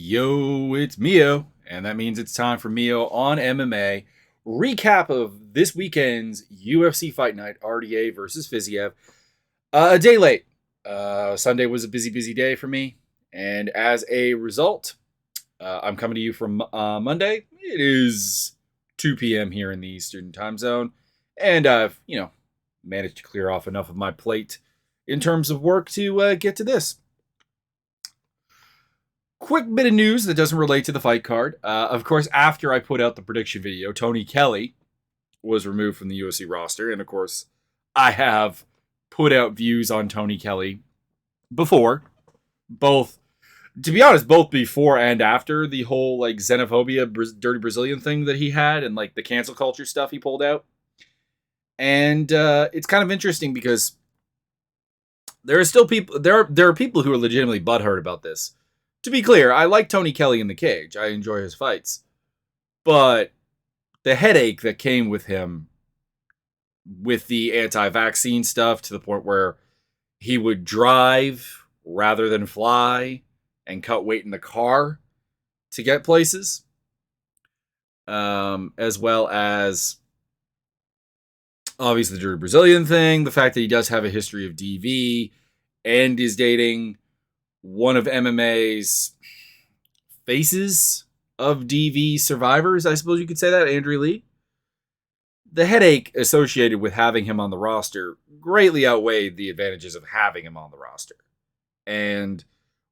Yo, it's Mio, and that means it's time for Mio on MMA. Recap of this weekend's UFC Fight Night, RDA versus Fiziev. A day late. Sunday was a busy day for me, and as a result, I'm coming to you from Monday. It is 2 p.m. here in the Eastern Time Zone, and I've, managed to clear off enough of my plate in terms of work to get to this. Quick bit of news that doesn't relate to the fight card. Of course, after I put out the prediction video, Tony Kelley was removed from the UFC roster. And of course, I have put out views on Tony Kelley before. Both, to be honest, both before and after the whole xenophobia, dirty Brazilian thing that he had and the cancel culture stuff he pulled out. And it's kind of interesting because there are still people, there are people who are legitimately butthurt about this. To be clear, I like Tony Kelley in the cage. I enjoy his fights. But the headache that came with him with the anti-vaccine stuff to the point where he would drive rather than fly and cut weight in the car to get places. As well as obviously the dirty Brazilian thing, the fact that he does have a history of DV and is dating one of MMA's faces of DV survivors, I suppose you could say that, Andrew Lee. The headache associated with having him on the roster greatly outweighed the advantages of having him on the roster. And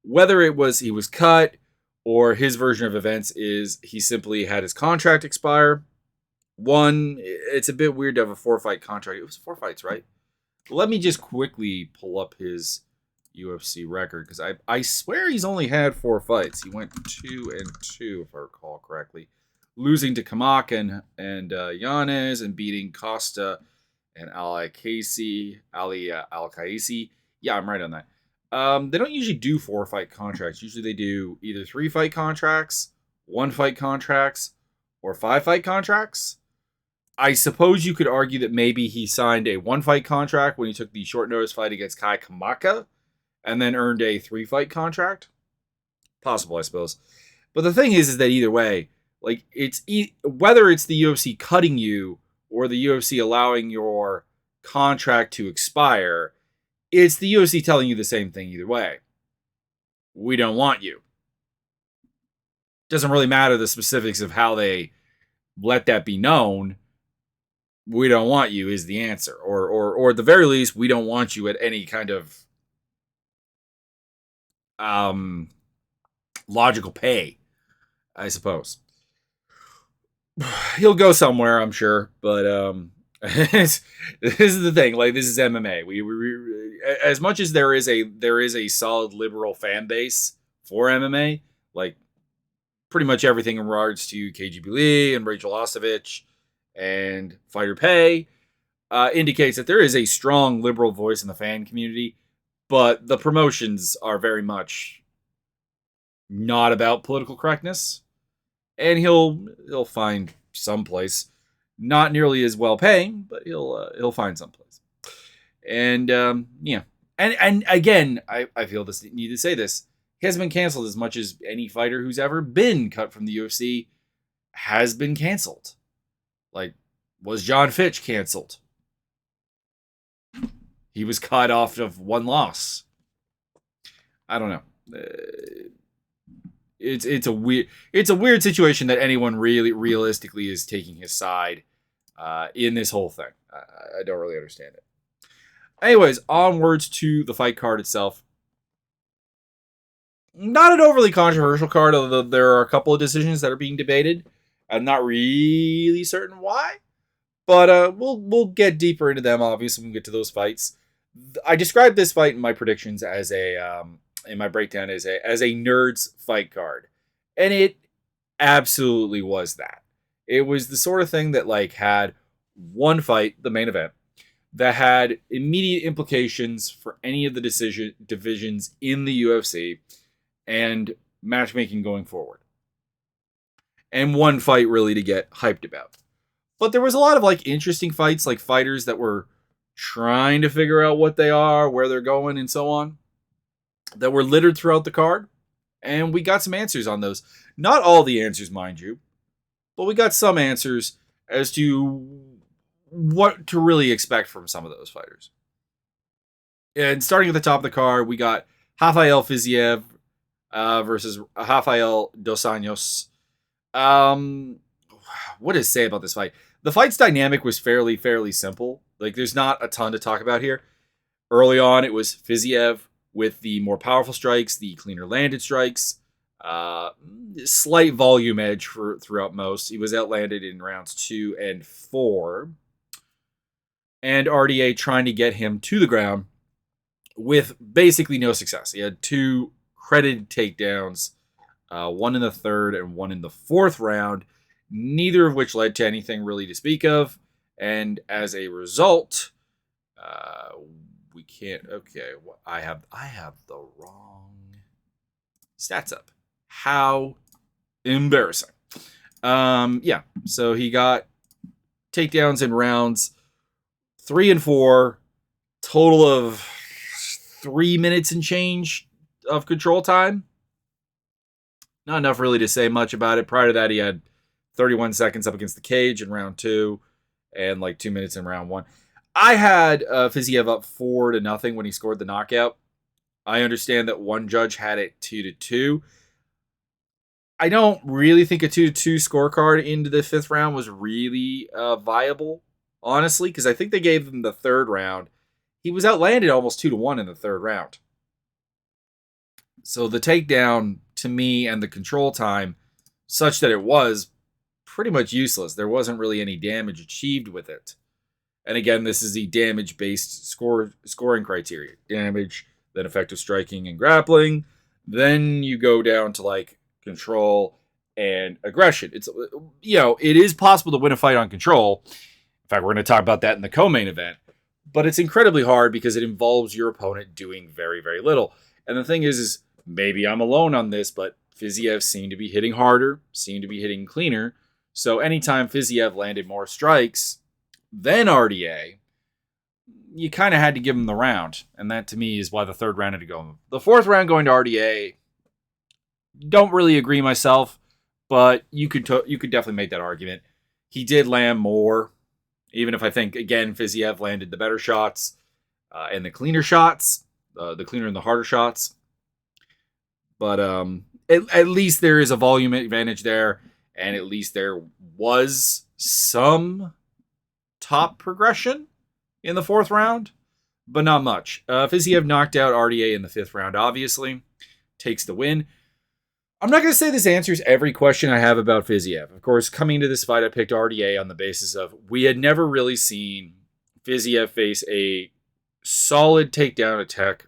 whether it was he was cut or his version of events is he simply had his contract expire. One, it's a bit weird to have a 4-fight contract. It was 4 fights, right? Let me just quickly pull up his UFC record, because I swear he's only had 4 fights. He went 2-2, if I recall correctly, losing to Kamak and Yanez, and beating Costa and Ali Al-Kaisi. Yeah, I'm right on that. They don't usually do 4-fight contracts. Usually they do either 3-fight contracts, 1-fight contracts, or 5-fight contracts. I suppose you could argue that maybe he signed a 1-fight contract when he took the short notice fight against Kai Kamaka, and then earned a 3-fight contract. Possible, I suppose. But the thing is that either way, it's whether it's the UFC cutting you or the UFC allowing your contract to expire, it's the UFC telling you the same thing either way. We don't want you. Doesn't really matter the specifics of how they let that be known. We don't want you is the answer. Or at the very least, we don't want you at any kind of logical pay, I suppose. He'll go somewhere, I'm sure, but this is the thing. This is MMA. We as much as there is a solid liberal fan base for MMA, pretty much everything in regards to KGB Lee and Rachel Ostovich and fighter pay indicates that there is a strong liberal voice in the fan community. But the promotions are very much not about political correctness. And he'll find someplace, not nearly as well paying, but he'll find someplace. And yeah. And again, I feel this need to say this. He hasn't been canceled as much as any fighter who's ever been cut from the UFC has been canceled. Was John Fitch canceled? He was cut off of 1 loss. I don't know. It's a weird situation that anyone really realistically is taking his side in this whole thing. I don't really understand it. Anyways, onwards to the fight card itself. Not an overly controversial card, although there are a couple of decisions that are being debated. I'm not really certain why, but we'll get deeper into them. Obviously, when we get to those fights. I described this fight in my predictions as in my breakdown as a nerd's fight card, and it absolutely was that. It was the sort of thing that had one fight, the main event, that had immediate implications for any of the divisions in the UFC and matchmaking going forward, and one fight really to get hyped about. But there was a lot of interesting fights, fighters that were trying to figure out what they are, where they're going, and so on, that were littered throughout the card. And we got some answers on those. Not all the answers, mind you, but we got some answers as to what to really expect from some of those fighters. And starting at the top of the card, we got Rafael Fiziev versus Rafael Dos Anjos. What to say about this fight? The fight's dynamic was fairly simple. Like, there's not a ton to talk about here. Early on, it was Fiziev with the more powerful strikes, the cleaner landed strikes, slight volume edge throughout most. He was outlanded in rounds 2 and 4. And RDA trying to get him to the ground with basically no success. He had 2 credited takedowns, one in the 3rd and one in the 4th round, neither of which led to anything really to speak of. And as a result, we can't. Okay, I have the wrong stats up. How embarrassing. Yeah. So he got takedowns in rounds 3 and 4, total of 3 minutes and change of control time. Not enough really to say much about it. Prior to that, he had 31 seconds up against the cage in round 2 and like 2 minutes in round 1. I had Fiziev up 4-0 when he scored the knockout. I understand that one judge had it 2-2. I don't really think a 2-2 scorecard into the 5th round was really viable, honestly, because I think they gave him the 3rd round. He was outlanded almost 2-1 in the 3rd round. So the takedown, to me, and the control time, such that it was pretty much useless. There wasn't really any damage achieved with it. And again, this is the damage-based scoring criteria. Damage, then effective striking and grappling. Then you go down to like control and aggression. It's, it is possible to win a fight on control. In fact, we're going to talk about that in the co-main event. But it's incredibly hard because it involves your opponent doing very, very little. And the thing is maybe I'm alone on this, but Fiziev seemed to be hitting harder, seemed to be hitting cleaner. So anytime Fiziev landed more strikes than RDA, you kind of had to give him the round. And that, to me, is why the 3rd round had to go. The 4th round going to RDA, don't really agree myself, but you could definitely make that argument. He did land more, even if I think, again, Fiziev landed the better shots and the cleaner shots, the cleaner and the harder shots. But at least there is a volume advantage there, and at least there was some top progression in the 4th round, but not much. Fiziev knocked out RDA in the 5th round, obviously. Takes the win. I'm not going to say this answers every question I have about Fiziev. Of course, coming into this fight, I picked RDA on the basis of we had never really seen Fiziev face a solid takedown attack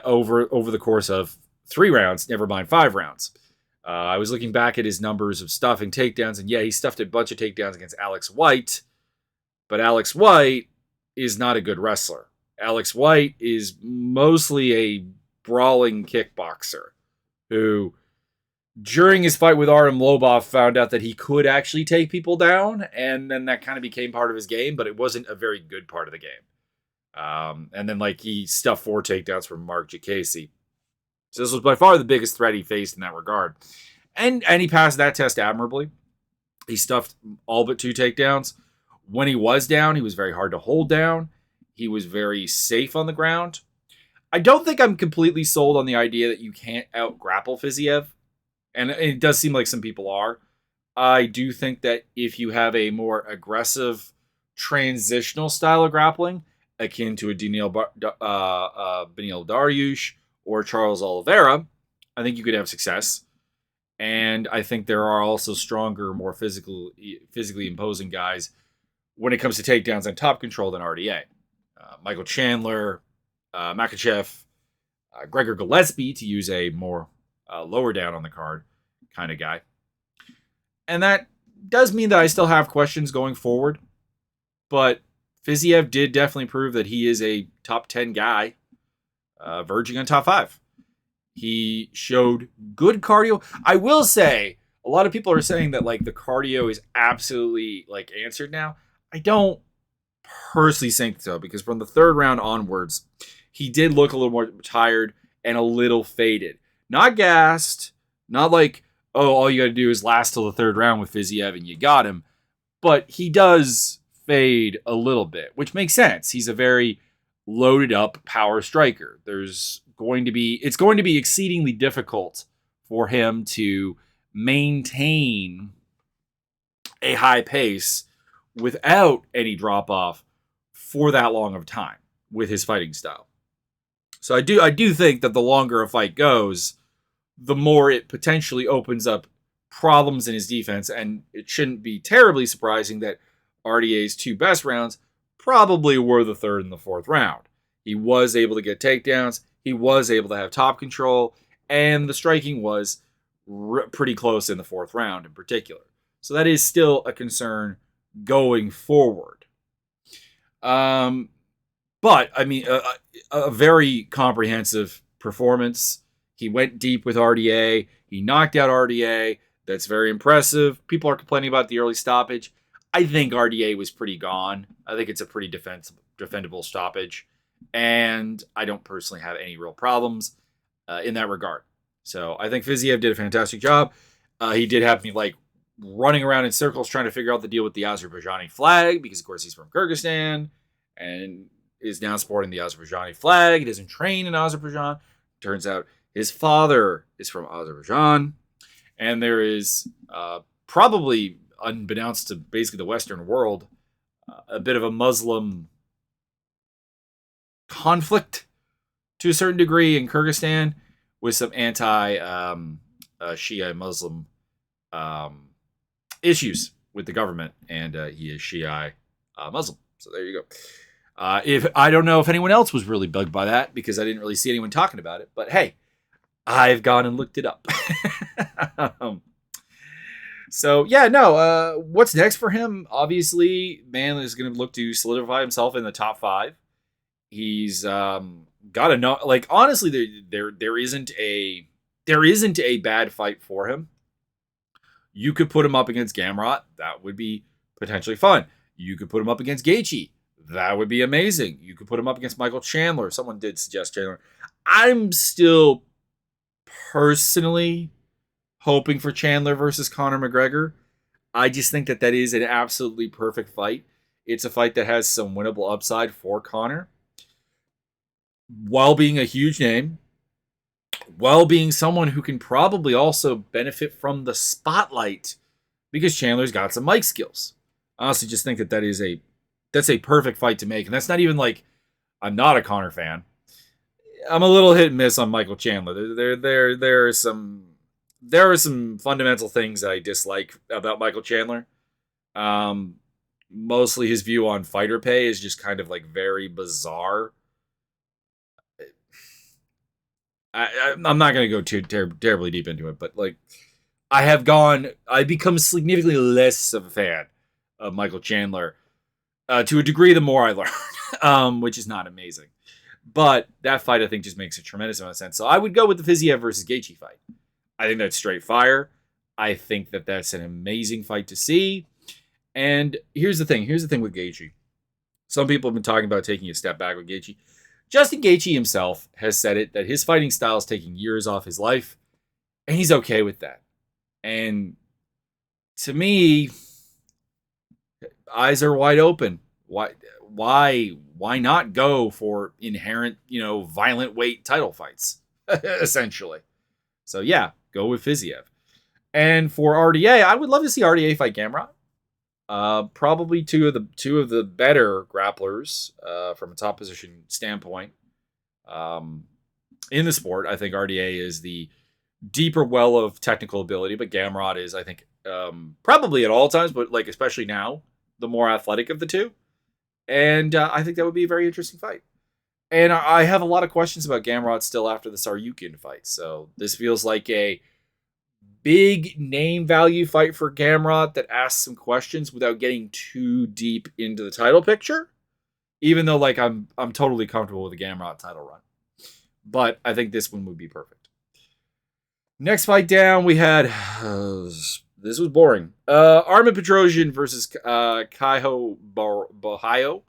over the course of 3 rounds, never mind 5 rounds. I was looking back at his numbers of stuffing takedowns, and yeah, he stuffed a bunch of takedowns against Alex White, but Alex White is not a good wrestler. Alex White is mostly a brawling kickboxer who, during his fight with Artem Lobov, found out that he could actually take people down, and then that kind of became part of his game, but it wasn't a very good part of the game. And then, he stuffed 4 takedowns from Mark Jacasey. So this was by far the biggest threat he faced in that regard. And he passed that test admirably. He stuffed all but 2 takedowns. When he was down, he was very hard to hold down. He was very safe on the ground. I don't think I'm completely sold on the idea that you can't out-grapple Fiziev. And it does seem like some people are. I do think that if you have a more aggressive transitional style of grappling, akin to a Beneil Dariush or Charles Oliveira, I think you could have success. And I think there are also stronger, more physically imposing guys when it comes to takedowns and top control than RDA. Michael Chandler, Makachev, Gregor Gillespie, to use a more lower down on the card kind of guy. And that does mean that I still have questions going forward. But Fiziev did definitely prove that he is a top 10 guy, verging on top 5. He showed good cardio. I will say, a lot of people are saying that the cardio is absolutely answered now. I don't personally think so, because from the 3rd round onwards, he did look a little more tired and a little faded. not gassed, not like, oh, all you got to do is last till the third round with Fiziev and you got him. But he does fade a little bit, which makes sense. He's a very loaded up power striker. It's going to be exceedingly difficult for him to maintain a high pace without any drop off for that long of time with his fighting style. So I do think that the longer a fight goes, the more it potentially opens up problems in his defense, and it shouldn't be terribly surprising that RDA's two best rounds probably were the third and the fourth round. He was able to get takedowns, he was able to have top control, and the striking was pretty close in the fourth round in particular. So that is still a concern going forward. But, I mean, a very comprehensive performance. He went deep with RDA. He knocked out RDA. That's very impressive. People are complaining about the early stoppage. I think RDA was pretty gone. I think it's a pretty defendable stoppage. And I don't personally have any real problems in that regard. So I think Fiziev did a fantastic job. He did have me, like, running around in circles trying to figure out the deal with the Azerbaijani flag because, of course, he's from Kyrgyzstan and is now sporting the Azerbaijani flag. He doesn't train in Azerbaijan. Turns out his father is from Azerbaijan. And there is probably, unbeknownst to basically the Western world, a bit of a Muslim conflict to a certain degree in Kyrgyzstan with some anti-Shia Muslim issues with the government. And he is Shia Muslim. So there you go. If I don't know if anyone else was really bugged by that because I didn't really see anyone talking about it. But hey, I've gone and looked it up. So yeah, no. What's next for him? Obviously, man is going to look to solidify himself in the top 5. He's got enough. Like honestly, there isn't a bad fight for him. You could put him up against Gamrot. That would be potentially fun. You could put him up against Gaethje. That would be amazing. You could put him up against Michael Chandler. Someone did suggest Chandler. I'm still personally hoping for Chandler versus Conor McGregor. I just think that is an absolutely perfect fight. It's a fight that has some winnable upside for Conor, while being a huge name, while being someone who can probably also benefit from the spotlight because Chandler's got some mic skills. I honestly just think that's a perfect fight to make. And that's not even like I'm not a Conor fan. I'm a little hit and miss on Michael Chandler. There are some fundamental things that I dislike about Michael Chandler. Mostly his view on fighter pay is just kind of like very bizarre. I'm not going to go too terribly deep into it, but like I've become significantly less of a fan of Michael Chandler to a degree the more I learn, which is not amazing. But that fight, I think, just makes a tremendous amount of sense. So I would go with the Fiziev versus Gaethje fight. I think that's straight fire. I think that that's an amazing fight to see. And here's the thing with Gaethje. Some people have been talking about taking a step back with Gaethje. Justin Gaethje himself has said it, that his fighting style is taking years off his life, and he's okay with that. And to me, eyes are wide open. Why not go for inherent, violent weight title fights, essentially? So yeah, go with Fiziev. And for RDA, I would love to see RDA fight Gamrot. Probably two of the better grapplers from a top position standpoint in the sport. I think RDA is the deeper well of technical ability, but Gamrot is, I think, probably at all times, but like especially now, the more athletic of the two. And I think that would be a very interesting fight. And I have a lot of questions about Gamrot still after the Saryukin fight. So this feels like a big name value fight for Gamrot that asks some questions without getting too deep into the title picture. Even though like I'm totally comfortable with a Gamrot title run. But I think this one would be perfect. Next fight down, we had this was boring. Armin Petrosian versus Kaiho Bohayo.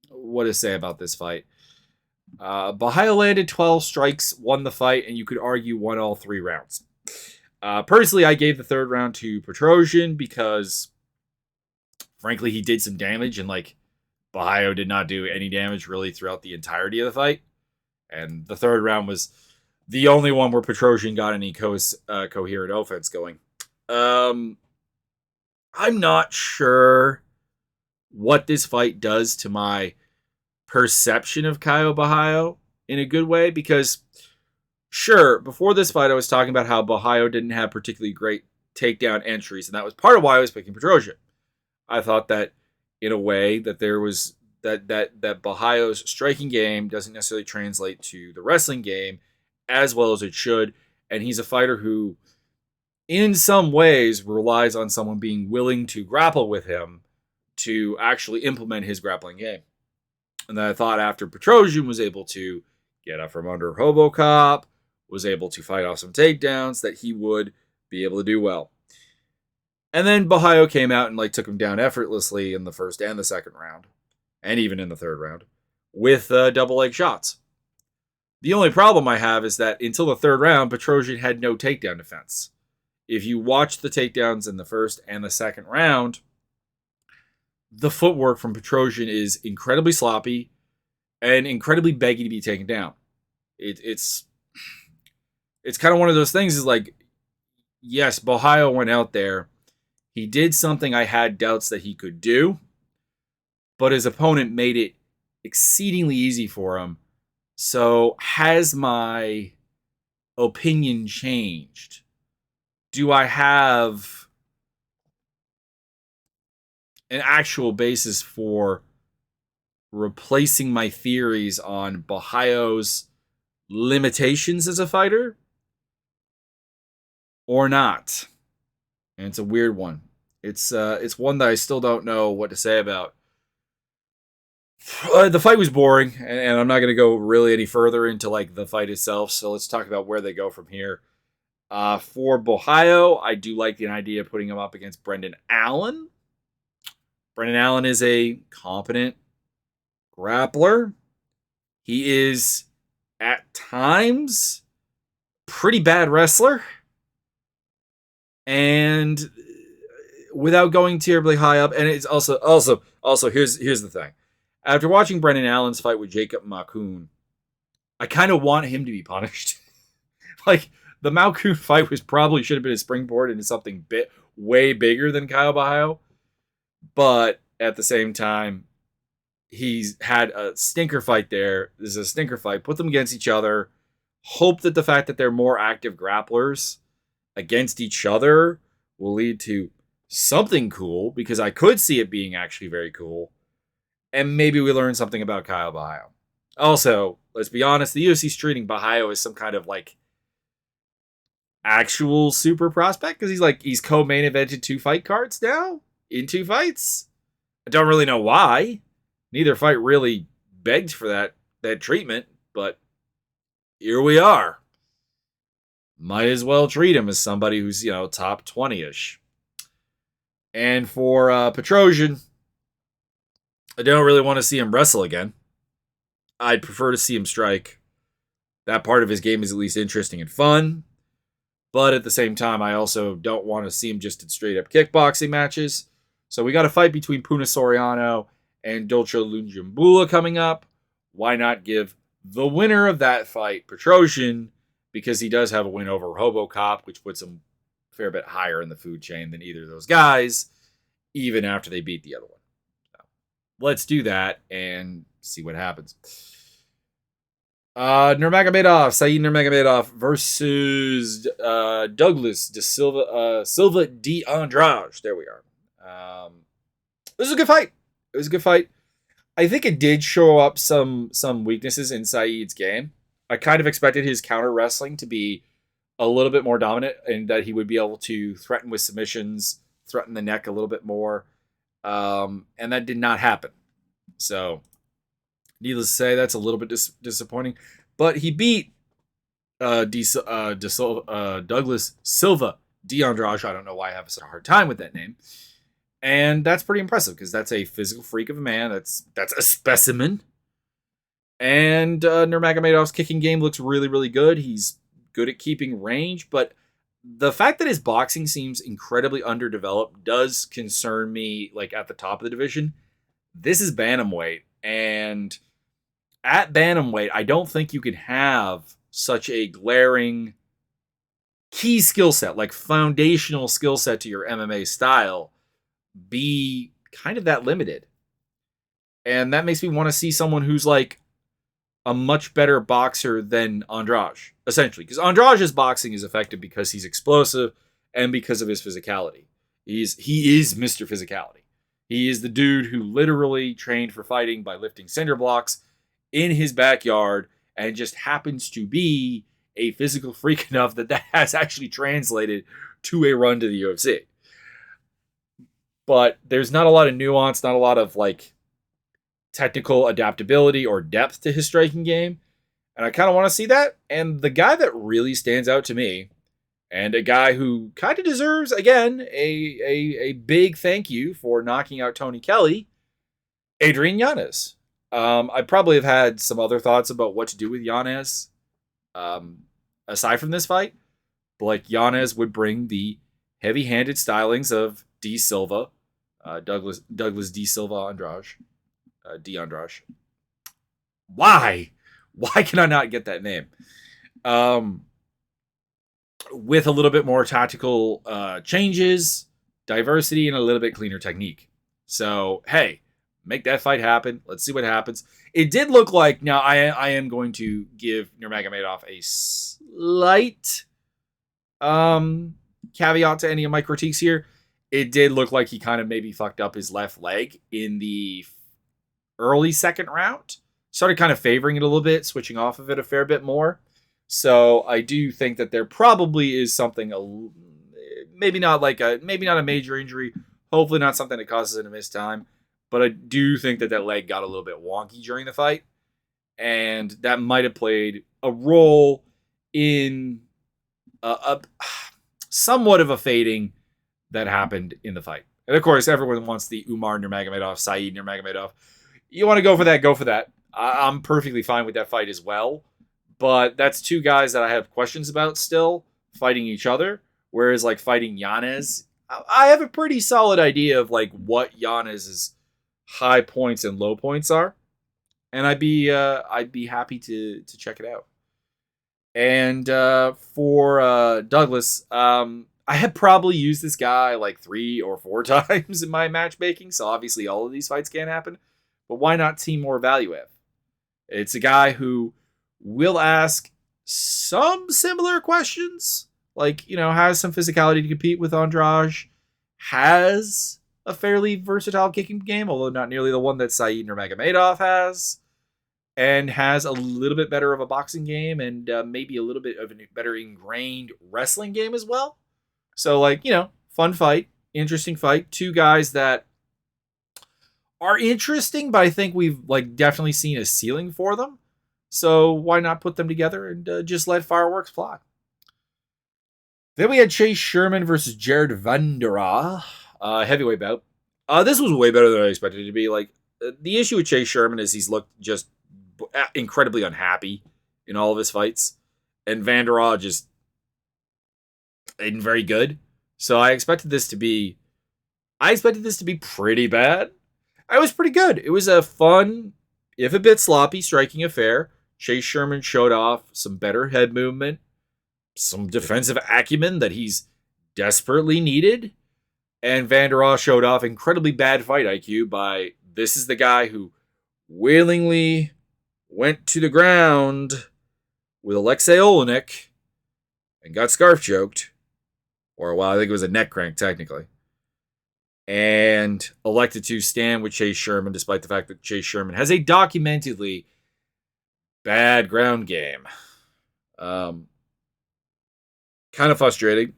What to say about this fight? Bahia landed 12 strikes, won the fight, and you could argue won all 3 rounds. Personally, I gave the 3rd round to Petrosian because, frankly, he did some damage, and Bahia did not do any damage really throughout the entirety of the fight. And the 3rd round was the only one where Petrosian got any coherent offense going. I'm not sure what this fight does to my perception of Caio Bahia in a good way, because sure, before this fight I was talking about how Bahia didn't have particularly great takedown entries, and that was part of why I was picking Petrosian. I thought that in a way that there was that Bahaio's striking game doesn't necessarily translate to the wrestling game as well as it should, and he's a fighter who in some ways relies on someone being willing to grapple with him to actually implement his grappling game. And then I thought after Petrosian was able to get up from under Robocop, was able to fight off some takedowns, that he would be able to do well. And then Bahia came out and took him down effortlessly in the 1st and the 2nd round, and even in the 3rd round, with double leg shots. The only problem I have is that until the 3rd round, Petrosian had no takedown defense. If you watch the takedowns in the 1st and the 2nd round, the footwork from Petrosian is incredibly sloppy and incredibly beggy to be taken down. It's kind of one of those things is yes, Bahia went out there. He did something I had doubts that he could do, but his opponent made it exceedingly easy for him. So has my opinion changed? Do I have an actual basis for replacing my theories on Bahaio's limitations as a fighter or not? And it's a weird one. It's one that I still don't know what to say about. The fight was boring, and I'm not going to go really any further into the fight itself. So let's talk about where they go from here. For Bahia, I do like the idea of putting him up against Brendan Allen. Brendan Allen is a competent grappler. He is, at times, pretty bad wrestler. And without going terribly high up, and it's also here's the thing. After watching Brendan Allen's fight with Jacob Malkoun, I kind of want him to be punished. The Malkoun fight should have been a springboard into something way bigger than Caio Bahia. But at the same time, he's had a stinker fight there. This is a stinker fight. Put them against each other. Hope that the fact that they're more active grapplers against each other will lead to something cool, because I could see it being actually very cool. And maybe we learn something about Caio Bahia. Also, let's be honest, the UFC's treating Bahia as some kind of actual super prospect, because he's co-main evented 2 fight cards now in 2 fights. I don't really know why. Neither fight really begged for that treatment, but here we are. Might as well treat him as somebody who's, top 20-ish. And for Petrosian, I don't really want to see him wrestle again. I'd prefer to see him strike. That part of his game is at least interesting and fun. But at the same time, I also don't want to see him just in straight-up kickboxing matches. So we got a fight between Puna Soriano and Dolce Lundjimbula coming up. Why not give the winner of that fight Petrosian, because he does have a win over Robocop, which puts him a fair bit higher in the food chain than either of those guys, even after they beat the other one. So let's do that and see what happens. Nurmagomedov, Saeed Nurmagomedov versus Douglas Silva de Andrade. There we are. This was a good fight. It was a good fight. I think it did show up some weaknesses in Saeed's game. I kind of expected his counter wrestling to be a little bit more dominant, and that he would be able to threaten with submissions, threaten the neck a little bit more. And that did not happen. So, needless to say, that's a little bit disappointing. But he beat Douglas Silva de Andrade. I don't know why I have such a hard time with that name. And that's pretty impressive, because that's a physical freak of a man. That's a specimen. And Nurmagomedov's kicking game looks really, really good. He's good at keeping range, but the fact that his boxing seems incredibly underdeveloped does concern me, like at the top of the division. This is bantamweight, and at bantamweight, I don't think you can have such a glaring key skill set, like foundational skill set to your MMA style, be kind of that limited. And that makes me want to see someone who's like a much better boxer than Andrade, essentially. Because Andrade's boxing is effective because he's explosive and because of his physicality. He is Mr. Physicality. He is the dude who literally trained for fighting by lifting cinder blocks in his backyard and just happens to be a physical freak enough that has actually translated to a run to the UFC. But there's not a lot of nuance, not a lot of like technical adaptability or depth to his striking game. And I kind of want to see that. And the guy that really stands out to me, and a guy who kind of deserves, again, a big thank you for knocking out Tony Kelley, Adrian Yanez. I probably have had some other thoughts about what to do with Yanez aside from this fight. But like Yanez would bring the heavy-handed stylings of D. Silva, Douglas D. Silva Andrade. D. Andrade. Why? Why can I not get that name? With a little bit more tactical changes, diversity, and a little bit cleaner technique. So, hey, make that fight happen. Let's see what happens. It did look like, now I am going to give Nurmagomedov a slight caveat to any of my critiques here. It did look like he kind of maybe fucked up his left leg in the early second round. Started kind of favoring it a little bit, switching off of it a fair bit more. So I do think that there probably is something, maybe not a major injury, hopefully not something that causes him to miss time, but I do think that leg got a little bit wonky during the fight, and that might have played a role in somewhat of a fading that happened in the fight. And of course, everyone wants the Umar Nurmagomedov, Saeed Nurmagomedov. You want to go for that, go for that. I'm perfectly fine with that fight as well. But that's two guys that I have questions about still fighting each other. Whereas like fighting Yanez, I have a pretty solid idea of like what Yanez's high points and low points are. And I'd be happy to check it out. And for Douglas, I had probably used this guy like 3 or 4 times in my matchmaking. So obviously all of these fights can't happen. But why not Timur Valiev? It's a guy who will ask some similar questions, like, has some physicality to compete with Andrade, has a fairly versatile kicking game, although not nearly the one that Saeed Nurmagomedov has, and has a little bit better of a boxing game and maybe a little bit of a better ingrained wrestling game as well. So, like, fun fight, interesting fight. Two guys that are interesting, but I think we've like definitely seen a ceiling for them. So why not put them together and just let fireworks fly? Then we had Chase Sherman versus Jared Vendera, heavyweight bout. This was way better than I expected it to be. Like, the issue with Chase Sherman is he's looked just incredibly unhappy in all of his fights, and Vendera just isn't very good. So I expected this to be pretty bad. I was pretty good. It was a fun, if a bit sloppy, striking affair. Chase Sherman showed off some better head movement, some defensive acumen that he's desperately needed. And Vendera showed off incredibly bad fight IQ by, this is the guy who willingly went to the ground with Alexei Olenek and got scarf choked. Or, well, I think it was a neck crank, technically. And elected to stand with Chase Sherman, despite the fact that Chase Sherman has a documentedly bad ground game. Kind of frustrating.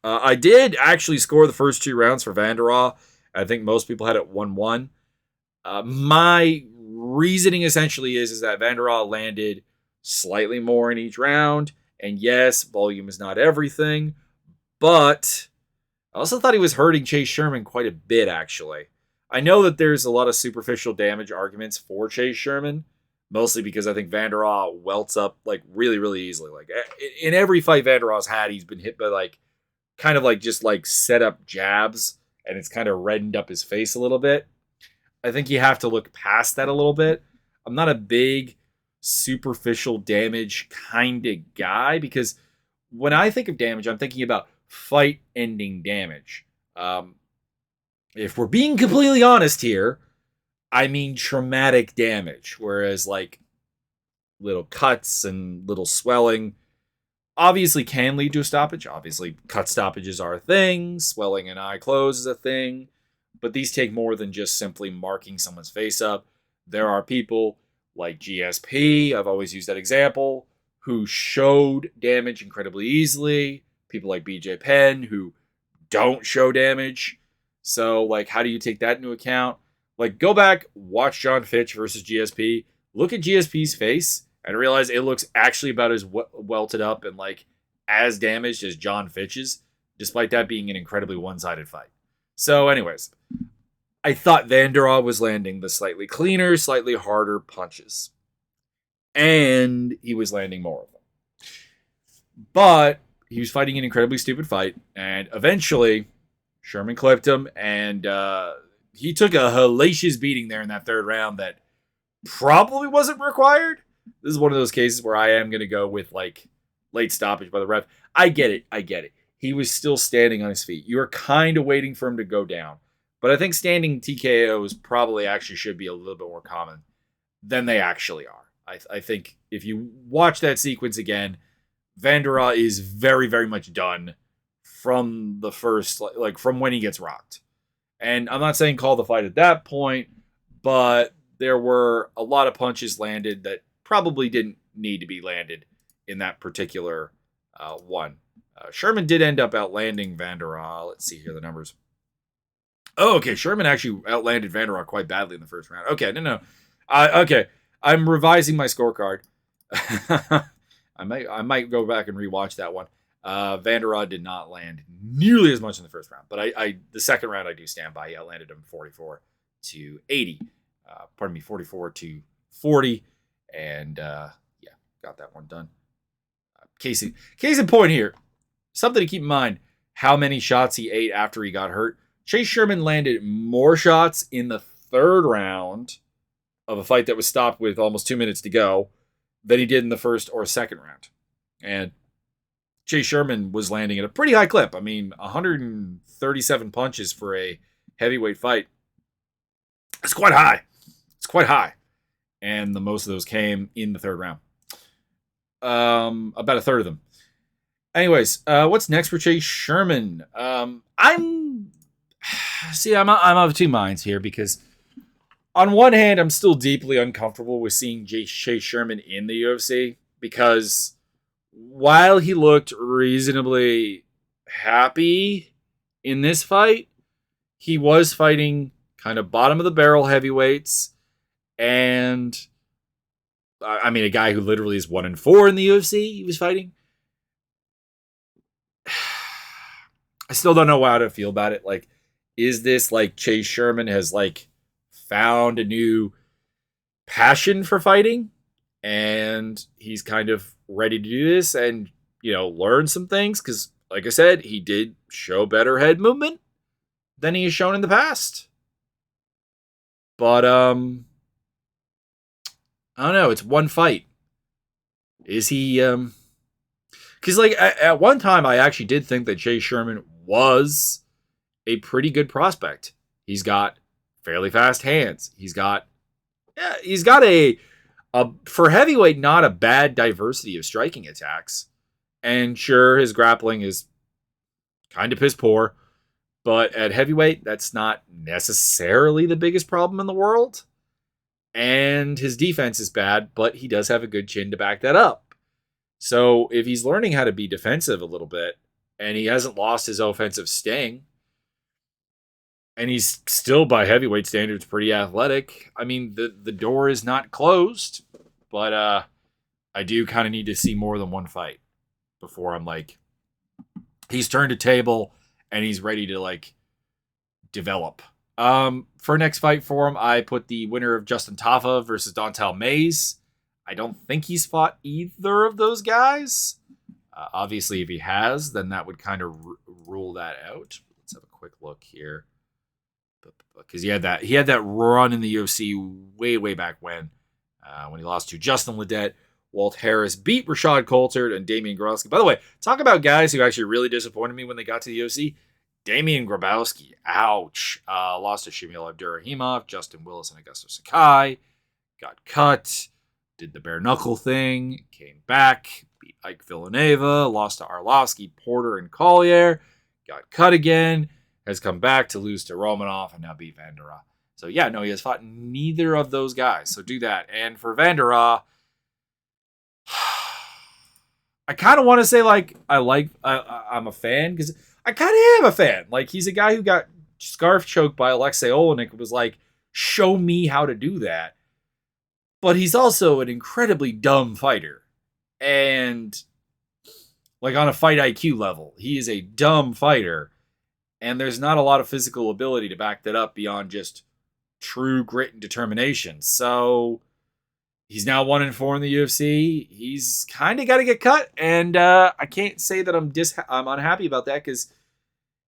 I did actually score the first 2 rounds for Vendera. I think most people had it 1-1. My reasoning essentially is that Vendera landed slightly more in each round. And yes, volume is not everything. But I also thought he was hurting Chase Sherman quite a bit, actually. I know that there's a lot of superficial damage arguments for Chase Sherman, mostly because I think Vendera welts up like really, really easily. Like in every fight Vandera's had, he's been hit by like kind of like just like set up jabs, and it's kind of reddened up his face a little bit. I think you have to look past that a little bit. I'm not a big superficial damage kind of guy because when I think of damage, I'm thinking about fight ending damage. If we're being completely honest here, I mean traumatic damage, whereas like little cuts and little swelling obviously can lead to a stoppage. Obviously, cut stoppages are a thing, swelling and eye close is a thing, but these take more than just simply marking someone's face up. There are people like GSP, I've always used that example, who showed damage incredibly easily. People like BJ Penn who don't show damage. So, like, how do you take that into account? Like, go back, watch John Fitch versus GSP. Look at GSP's face and realize it looks actually about as welted up and, like, as damaged as John Fitch's, despite that being an incredibly one-sided fight. So, anyways, I thought Vendera was landing the slightly cleaner, slightly harder punches. And he was landing more of them. But he was fighting an incredibly stupid fight. And eventually, Sherman clipped him. And he took a hellacious beating there in that third round that probably wasn't required. This is one of those cases where I am going to go with, like, late stoppage by the ref. I get it. He was still standing on his feet. You were kind of waiting for him to go down. But I think standing TKOs probably actually should be a little bit more common than they actually are. I think if you watch that sequence again, Vendera is very, very much done from the first, like from when he gets rocked. And I'm not saying call the fight at that point, but there were a lot of punches landed that probably didn't need to be landed in that particular one. Sherman did end up outlanding Vendera. Let's see here, the numbers. Oh, okay. Sherman actually outlanded Vendera quite badly in the first round. Okay, no. Okay, I'm revising my scorecard. I might go back and rewatch that one. Vendera did not land nearly as much in the first round, but the second round I do stand by. He outlanded him 44-80. 44-40, and yeah, got that one done. Case in point here. Something to keep in mind: how many shots he ate after he got hurt. Chase Sherman landed more shots in the third round of a fight that was stopped with almost 2 minutes to go than he did in the first or second round. And Chase Sherman was landing at a pretty high clip. I mean, 137 punches for a heavyweight fight. It's quite high. And the most of those came in the third round. About a third of them. Anyways, what's next for Chase Sherman? I'm of two minds here because on one hand, I'm still deeply uncomfortable with seeing Chase Sherman in the UFC because while he looked reasonably happy in this fight, he was fighting kind of bottom of the barrel heavyweights, and I mean a guy who literally is 1-4 in the UFC. He was fighting. I still don't know how to feel about it. Like, is this like Chase Sherman has like found a new passion for fighting, and he's kind of ready to do this and, you know, learn some things? Because, like I said, he did show better head movement than he has shown in the past. But I don't know. It's one fight. Is he? Because like at one time, I actually did think that Chase Sherman was a pretty good prospect. He's got fairly fast hands. He's got a for heavyweight, not a bad diversity of striking attacks. And sure, his grappling is kind of piss poor, but at heavyweight, that's not necessarily the biggest problem in the world. And his defense is bad, but he does have a good chin to back that up. So if he's learning how to be defensive a little bit, and he hasn't lost his offensive sting, and he's still, by heavyweight standards, pretty athletic, I mean, the door is not closed, but I do kind of need to see more than one fight before I'm like, he's turned a table and he's ready to like develop. For next fight for him, I put the winner of Justin Tafa versus Dontel Mays I don't think he's fought either of those guys. Obviously, if he has, then that would kind of rule that out. Let's have a quick look here, because he had that run in the UFC way back when he lost to Justin Ledet. Walt Harris beat Rashad Coulter and Damian Grabowski. By the way, talk about guys who actually really disappointed me when they got to the UFC. Damian Grabowski, ouch. Lost to Shamil Abdurrahimov, Justin Willis, and Augusto Sakai. Got cut. Did the bare knuckle thing. Came back. Beat Ike Villanueva. Lost to Arlovsky, Porter, and Collier. Got cut again. Has come back to lose to Romanov and now beat Vendera. So yeah, no, he has fought neither of those guys. So do that. And for Vendera, I kind of want to say I'm a fan, because I kind of am a fan. Like, he's a guy who got scarf choked by Alexei Olenek. It was like, show me how to do that. But he's also an incredibly dumb fighter. And like, on a fight IQ level, he is a dumb fighter. And there's not a lot of physical ability to back that up beyond just true grit and determination. So he's now 1-4 in the UFC. He's kind of got to get cut, and I can't say that I'm unhappy about that, because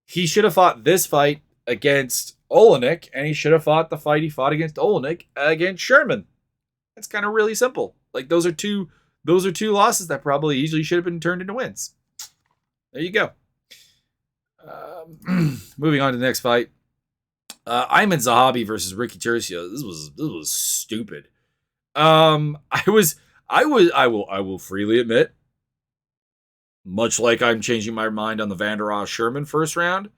he should have fought this fight against Olenek, and he should have fought the fight he fought against Olenek against Sherman. It's kind of really simple. Like, those are two losses that probably easily should have been turned into wins. There you go. Moving on to the next fight, Ayman Zahabi versus Ricky Tercio. This was stupid. I will freely admit, much like I'm changing my mind on the Vendera Sherman first round,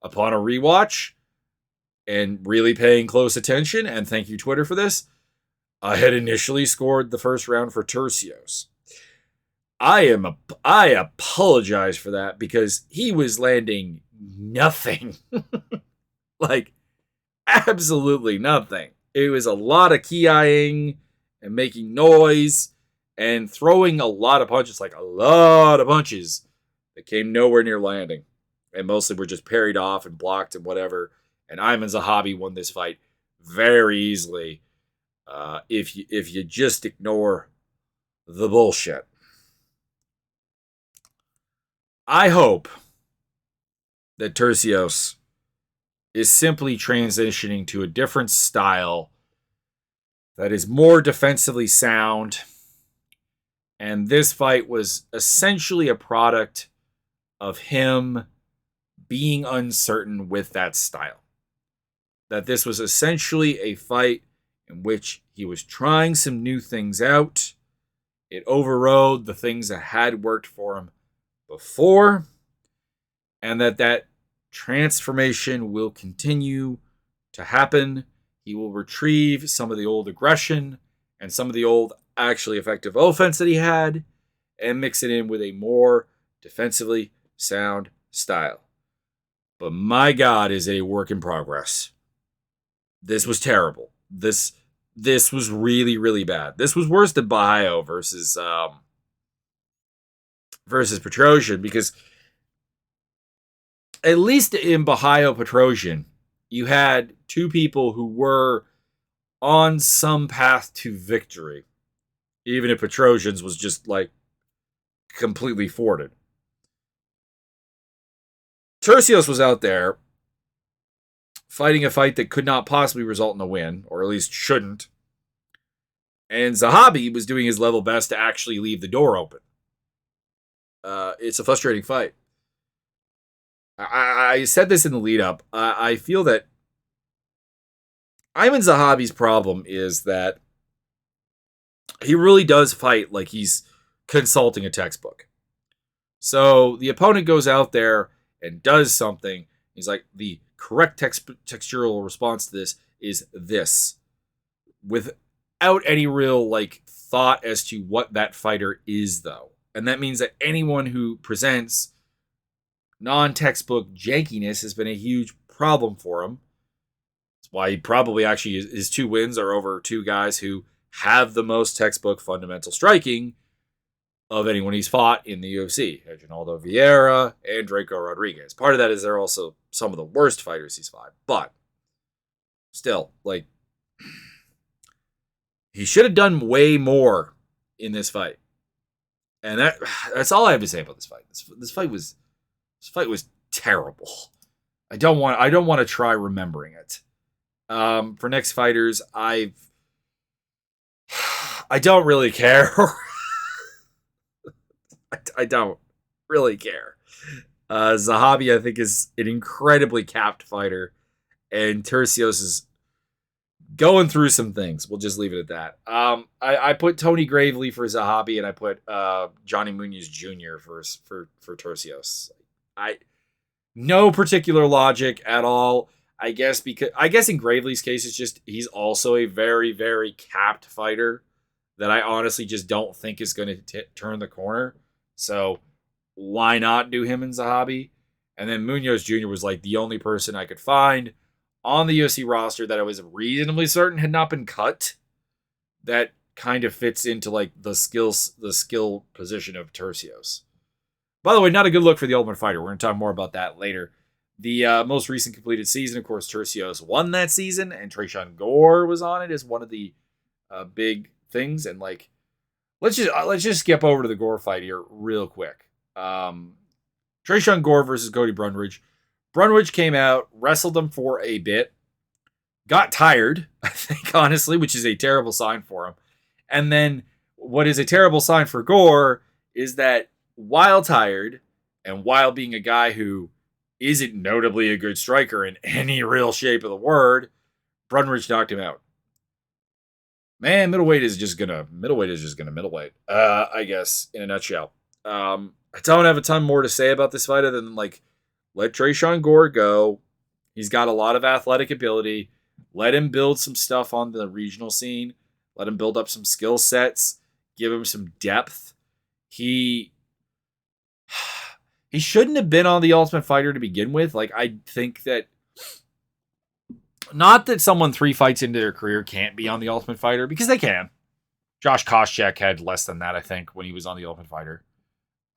upon a rewatch and really paying close attention, and thank you Twitter for this, I had initially scored the first round for Tercios. I apologize for that, because he was landing nothing. Like, absolutely nothing. It was a lot of ki-eyeing and making noise and throwing a lot of punches, that came nowhere near landing. And mostly were just parried off and blocked and whatever. And Ayman Zahabi won this fight very easily, if you just ignore the bullshit. I hope that Tercios is simply transitioning to a different style that is more defensively sound. And this fight was essentially a product of him being uncertain with that style. That this was essentially a fight in which he was trying some new things out. It overrode the things that had worked for him before. And that transformation will continue to happen. He will retrieve some of the old aggression and some of the old actually effective offense that he had and mix it in with a more defensively sound style. But my God, is it a work in progress. This was terrible. This was really, really bad. This was worse than Bahio versus Petrosian, because at least in Bahio Petrosian, you had two people who were on some path to victory, even if Petrosian's was just like completely thwarted. Tercios was out there fighting a fight that could not possibly result in a win, or at least shouldn't. And Zahabi was doing his level best to actually leave the door open. It's a frustrating fight. I said this in the lead up. I feel that Ayman Zahabi's problem is that he really does fight like he's consulting a textbook. So the opponent goes out there and does something. He's like, the correct textural response to this is this, without any real like thought as to what that fighter is, though. And that means that anyone who presents non-textbook jankiness has been a huge problem for him. That's why he probably actually, his two wins are over two guys who have the most textbook fundamental striking of anyone he's fought in the UFC. Reginaldo Vieira and Draco Rodriguez. Part of that is they're also some of the worst fighters he's fought. But still, like, he should have done way more in this fight. And that's all I have to say about this fight. This fight was terrible. I don't want to try remembering it. For next fighters, I don't really care. I don't really care. Zahabi, I think, is an incredibly capped fighter, and Tercios is going through some things. We'll just leave it at that. I put Tony Gravely for Zahabi, and I put Johnny Munoz Jr. for Tercios. No particular logic at all. I guess in Gravely's case, it's just he's also a very, very capped fighter that I honestly just don't think is going to turn the corner. So why not do him and Zahabi? And then Munoz Jr. was like the only person I could find on the UFC roster that I was reasonably certain had not been cut. That kind of fits into like the skill position of Tercios. By the way, not a good look for the Ultimate Fighter. We're going to talk more about that later. The most recent completed season, of course, Tercios won that season, and Tresean Gore was on it as one of the big things. And like, let's just skip over to the Gore fight here real quick. Tresean Gore versus Cody Brundage. Brundage came out, wrestled him for a bit, got tired, I think, honestly, which is a terrible sign for him. And then what is a terrible sign for Gore is that while tired and while being a guy who isn't notably a good striker in any real shape of the word, Brundage knocked him out. Man, middleweight is just gonna middleweight. I guess, in a nutshell. I don't have a ton more to say about this fight other than like, let Tresean Gore go. He's got a lot of athletic ability. Let him build some stuff on the regional scene. Let him build up some skill sets. Give him some depth. He shouldn't have been on the Ultimate Fighter to begin with. Like, I think that, not that someone 3 fights into their career can't be on the Ultimate Fighter, because they can. Josh Koscheck had less than that, I think, when he was on the Ultimate Fighter.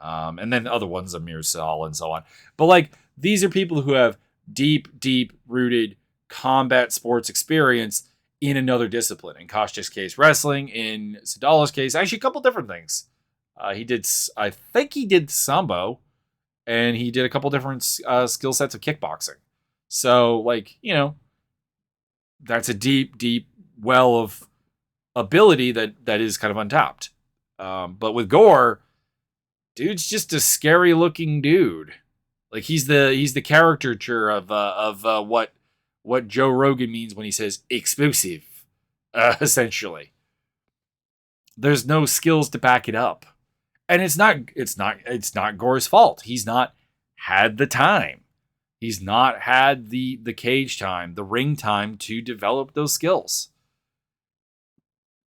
And then other ones, Amir Sal and so on. But like, these are people who have deep rooted combat sports experience in another discipline. In Koscheck's case, wrestling. In Sadala's case, actually a couple different things. I think he did Sambo, and he did a couple different skill sets of kickboxing. So, like, you know, that's a deep well of ability that is kind of untapped. But with Gore, dude's just a scary looking dude. Like, he's the caricature of what Joe Rogan means when he says explosive, essentially. There's no skills to back it up. And it's not Gore's fault. He's not had the time. He's not had the cage time, the ring time to develop those skills.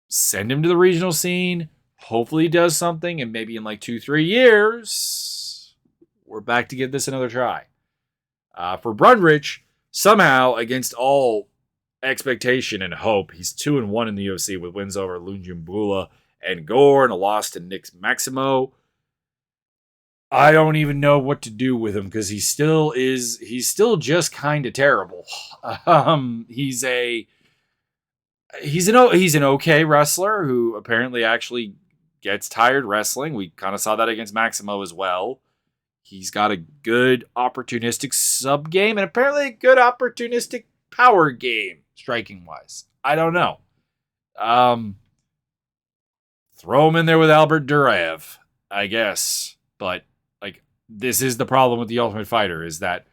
Send him to the regional scene. Hopefully he does something, and maybe in like 2-3 years, we're back to give this another try. For Brundage, somehow, against all expectation and hope, he's 2-1 in the UFC with wins over Lundjimbula and Gore and a loss to Nick Maximo. I don't even know what to do with him because he's still just kind of terrible. He's an okay wrestler who apparently actually gets tired wrestling. We kind of saw that against Maximo as well. He's got a good opportunistic sub game and apparently a good opportunistic power game, striking wise. I don't know. Throw him in there with Albert Duraev, I guess. But like, this is the problem with the Ultimate Fighter, is that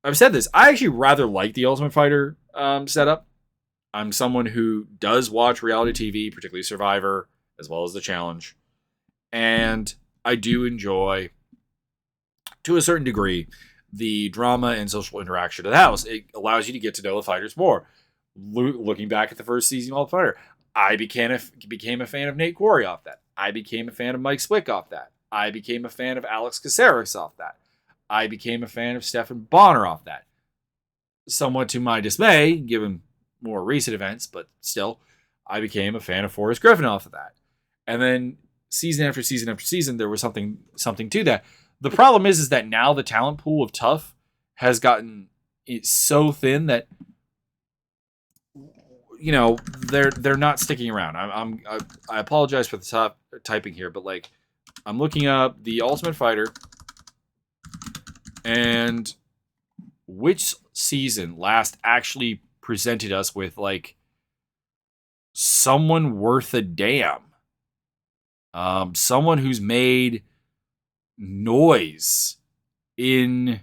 I've said this. I actually rather like the Ultimate Fighter setup. I'm someone who does watch reality TV, particularly Survivor, as well as The Challenge. And I do enjoy, to a certain degree, the drama and social interaction of the house. It allows you to get to know the fighters more. Looking back at the first season of Ultimate Fighter, I became a fan of Nate Quarry off that. I became a fan of Mike Swick off that. I became a fan of Alex Caceres off that. I became a fan of Stephan Bonner off that. Somewhat to my dismay, given more recent events, but still, I became a fan of Forrest Griffin off of that. And then season after season after season, there was something to that. The problem is that now the talent pool of Tough has gotten so thin that, they're not sticking around. I apologize for the top typing here, but like I'm looking up the Ultimate Fighter and which season last actually presented us with like someone worth a damn. Someone who's made noise in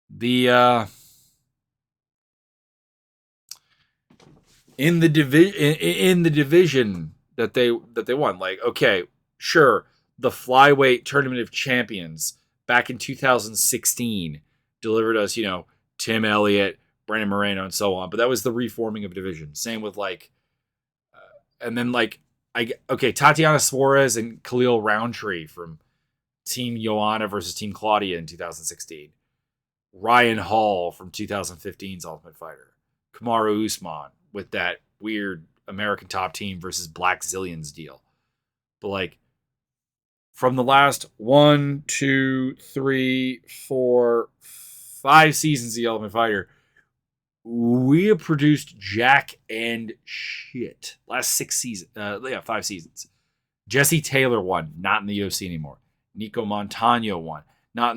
the in the division that they won. Like, okay, sure, the flyweight tournament of champions back in 2016 delivered us, Tim Elliott, Brandon Moreno, and so on. But that was the reforming of division. Same with like, and then like, Tatiana Suarez and Khalil Roundtree from Team Joanna versus Team Claudia in 2016. Ryan Hall from 2015's Ultimate Fighter. Kamaru Usman with that weird American Top Team versus Black Zillions deal. But like, from the last 1, 2, 3, 4, 5 seasons of the Ultimate Fighter, we have produced jack and shit. Last 6 seasons, 5 seasons. Jesse Taylor won, not in the UFC anymore. Nico Montano won, not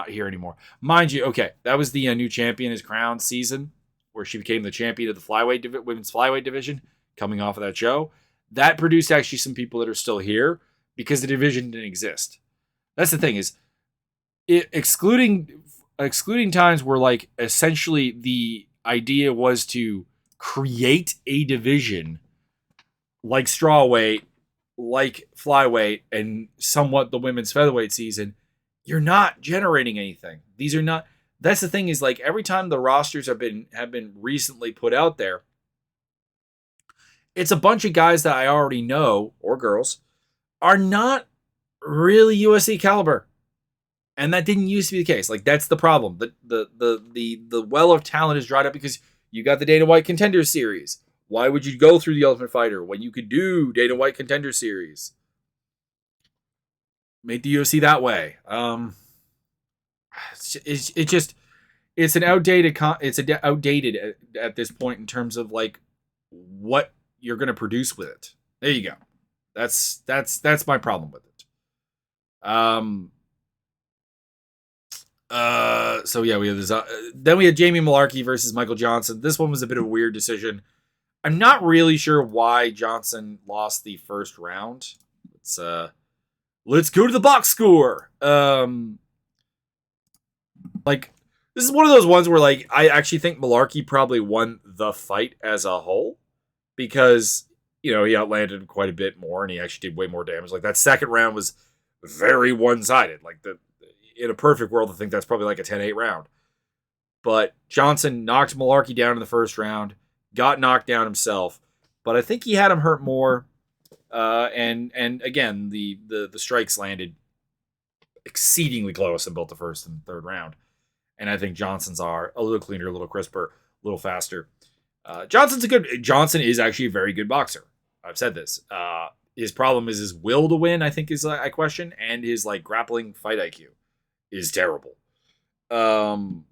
here anymore. Mind you, okay, that was the new champion is crowned season where she became the champion of the women's flyweight division. Coming off of that show, that produced actually some people that are still here because the division didn't exist. That's the thing is, excluding times where like essentially the idea was to create a division like strawweight, like flyweight, and somewhat the women's featherweight season. You're not generating anything. These are not. That's the thing is like every time the rosters have been recently put out there, it's a bunch of guys that I already know or girls are not really UFC caliber. And that didn't used to be the case. Like that's the problem. The well of talent is dried up because you got the Dana White Contender Series. Why would you go through the Ultimate Fighter when you could do Dana White Contender Series? Make the UFC that way. It's an outdated. Outdated at this point in terms of like what you're going to produce with it. There you go. That's my problem with it. So yeah, we have this. Then we had Jamie Malarkey versus Michael Johnson. This one was a bit of a weird decision. I'm not really sure why Johnson lost the first round. Let's go to the box score. Like this is one of those ones where like I actually think Malarkey probably won the fight as a whole because he outlanded him quite a bit more and he actually did way more damage. Like that second round was very one-sided. Like in a perfect world, I think that's probably like a 10-8 round. But Johnson knocked Malarkey down in the first round, got knocked down himself, but I think he had him hurt more. And again, the strikes landed exceedingly close in both the first and third round. And I think Johnson's are a little cleaner, a little crisper, a little faster. Johnson is actually a very good boxer. I've said this. His problem is his will to win, I think is I question, and his like grappling fight IQ is terrible. I'm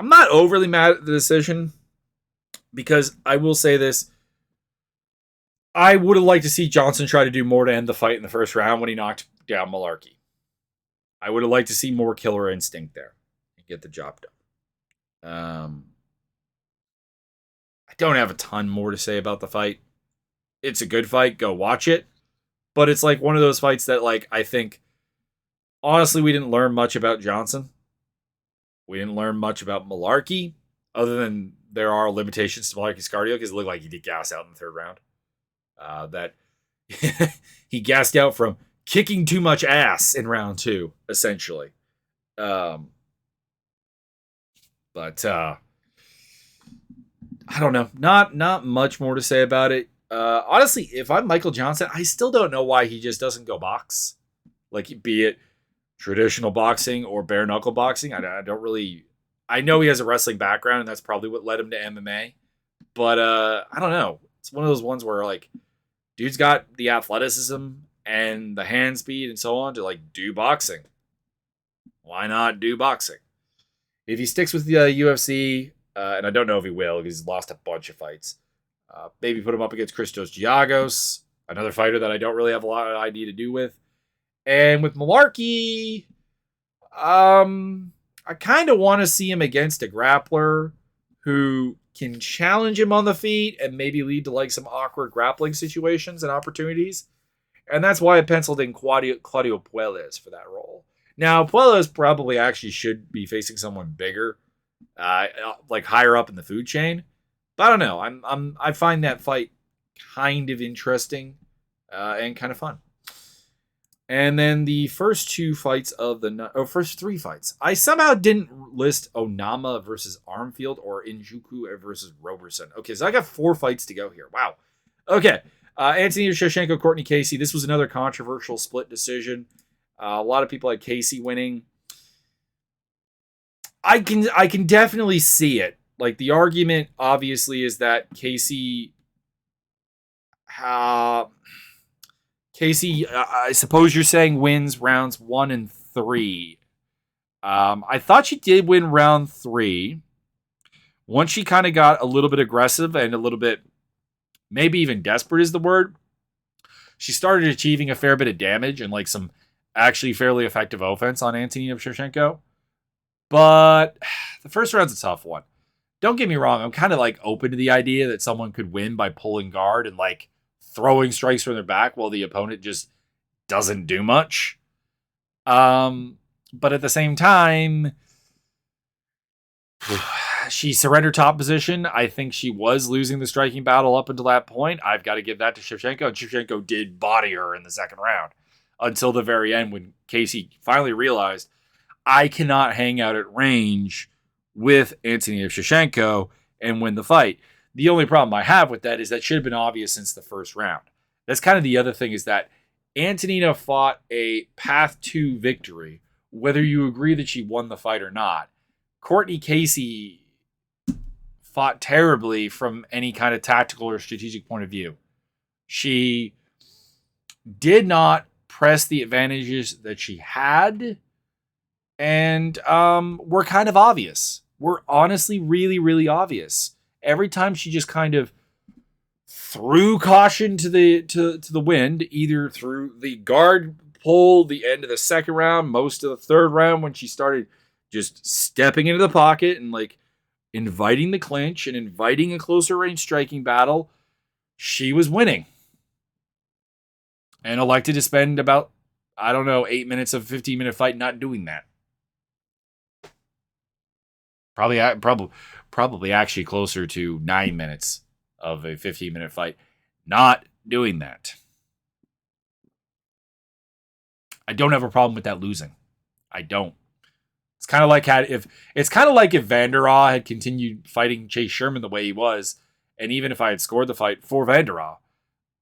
not overly mad at the decision because I will say this. I would have liked to see Johnson try to do more to end the fight in the first round when he knocked down Malarkey. I would have liked to see more killer instinct there and get the job done. I don't have a ton more to say about the fight. It's a good fight. Go watch it. But it's like one of those fights that like I think honestly we didn't learn much about Johnson. We didn't learn much about Malarkey other than there are limitations to Malarkey's cardio because it looked like he did gas out in the third round. That he gassed out from kicking too much ass in round 2, essentially. But I don't know. Not much more to say about it. Honestly, if I'm Michael Johnson, I still don't know why he just doesn't go box. Like, be it traditional boxing or bare knuckle boxing. I don't really. I know he has a wrestling background, and that's probably what led him to MMA. But I don't know. It's one of those ones where like, dude's got the athleticism and the hand speed and so on to like do boxing. Why not do boxing? If he sticks with the UFC, and I don't know if he will because he's lost a bunch of fights. Maybe put him up against Christos Giagos, another fighter that I don't really have a lot of idea to do with. And with Malarkey, I kind of want to see him against a grappler who can challenge him on the feet and maybe lead to like some awkward grappling situations and opportunities. And that's why I penciled in Claudio Puelles for that role. Now, Puelles probably actually should be facing someone bigger, like higher up in the food chain. But I don't know. I find that fight kind of interesting and kind of fun. And then the first two fights of first three fights. I somehow didn't list Onama versus Armfield or Njuku versus Roberson. Okay, so I got 4 fights to go here. Wow. Okay. Anthony Shoshenko, Courtney Casey. This was another controversial split decision. A lot of people had Casey winning. I can definitely see it. Like, the argument, obviously, is that Casey... Casey, I suppose you're saying wins rounds 1 and 3. I thought she did win round 3. Once she kind of got a little bit aggressive and a little bit, maybe even desperate is the word, she started achieving a fair bit of damage and like some actually fairly effective offense on Antonina Shoshenko. But the first round's a tough one. Don't get me wrong, I'm kind of like open to the idea that someone could win by pulling guard and like throwing strikes from their back while the opponent just doesn't do much. But at the same time, she surrendered top position. I think she was losing the striking battle up until that point. I've got to give that to Shoshenko. And Shoshenko did body her in the second round until the very end when Casey finally realized, I cannot hang out at range with Antonina Shoshenko and win the fight. The only problem I have with that is that should have been obvious since the first round. That's kind of the other thing, is that Antonina fought a path to victory, whether you agree that she won the fight or not. Courtney Casey fought terribly from any kind of tactical or strategic point of view. She did not press the advantages that she had, and were kind of obvious. Were honestly really, really obvious. Every time she just kind of threw caution to the wind, either through the guard pull, the end of the second round, most of the third round, when she started just stepping into the pocket and like inviting the clinch and inviting a closer range striking battle, she was winning. And elected to spend about, 8 minutes of a 15-minute fight not doing that. Probably actually closer to 9 minutes of a 15-minute fight not doing that. I don't have a problem with that losing. I don't. It's kind of like if Vendera had continued fighting Chase Sherman the way he was, and even if I had scored the fight for Vendera,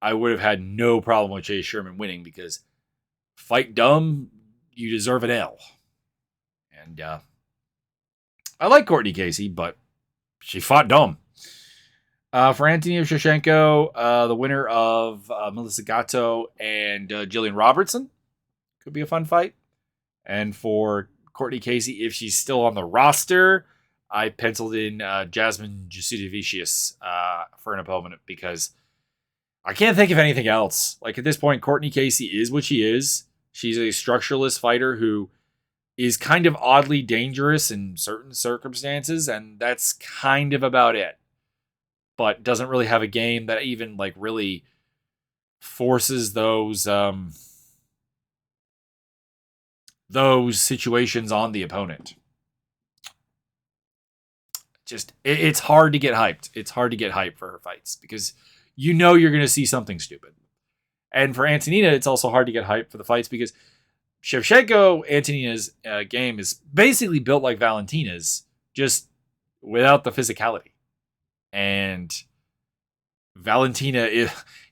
I would have had no problem with Chase Sherman winning, because fight dumb, you deserve an L. And I like Courtney Casey, but she fought dumb. For Antonina Shoshenko, the winner of Melissa Gatto and Jillian Robertson, could be a fun fight. And for Courtney Casey, if she's still on the roster, I penciled in Jasmine Jasudavicius for an opponent, because I can't think of anything else. Like, at this point, Courtney Casey is what she is. She's a structuralist fighter who is kind of oddly dangerous in certain circumstances, and that's kind of about it. But doesn't really have a game that even like really forces those situations on the opponent. Just it's hard to get hyped. It's hard to get hyped for her fights, because you know you're going to see something stupid. And for Antonina, it's also hard to get hyped for the fights, because Shevchenko, Antonina's game is basically built like Valentina's, just without the physicality. And Valentina,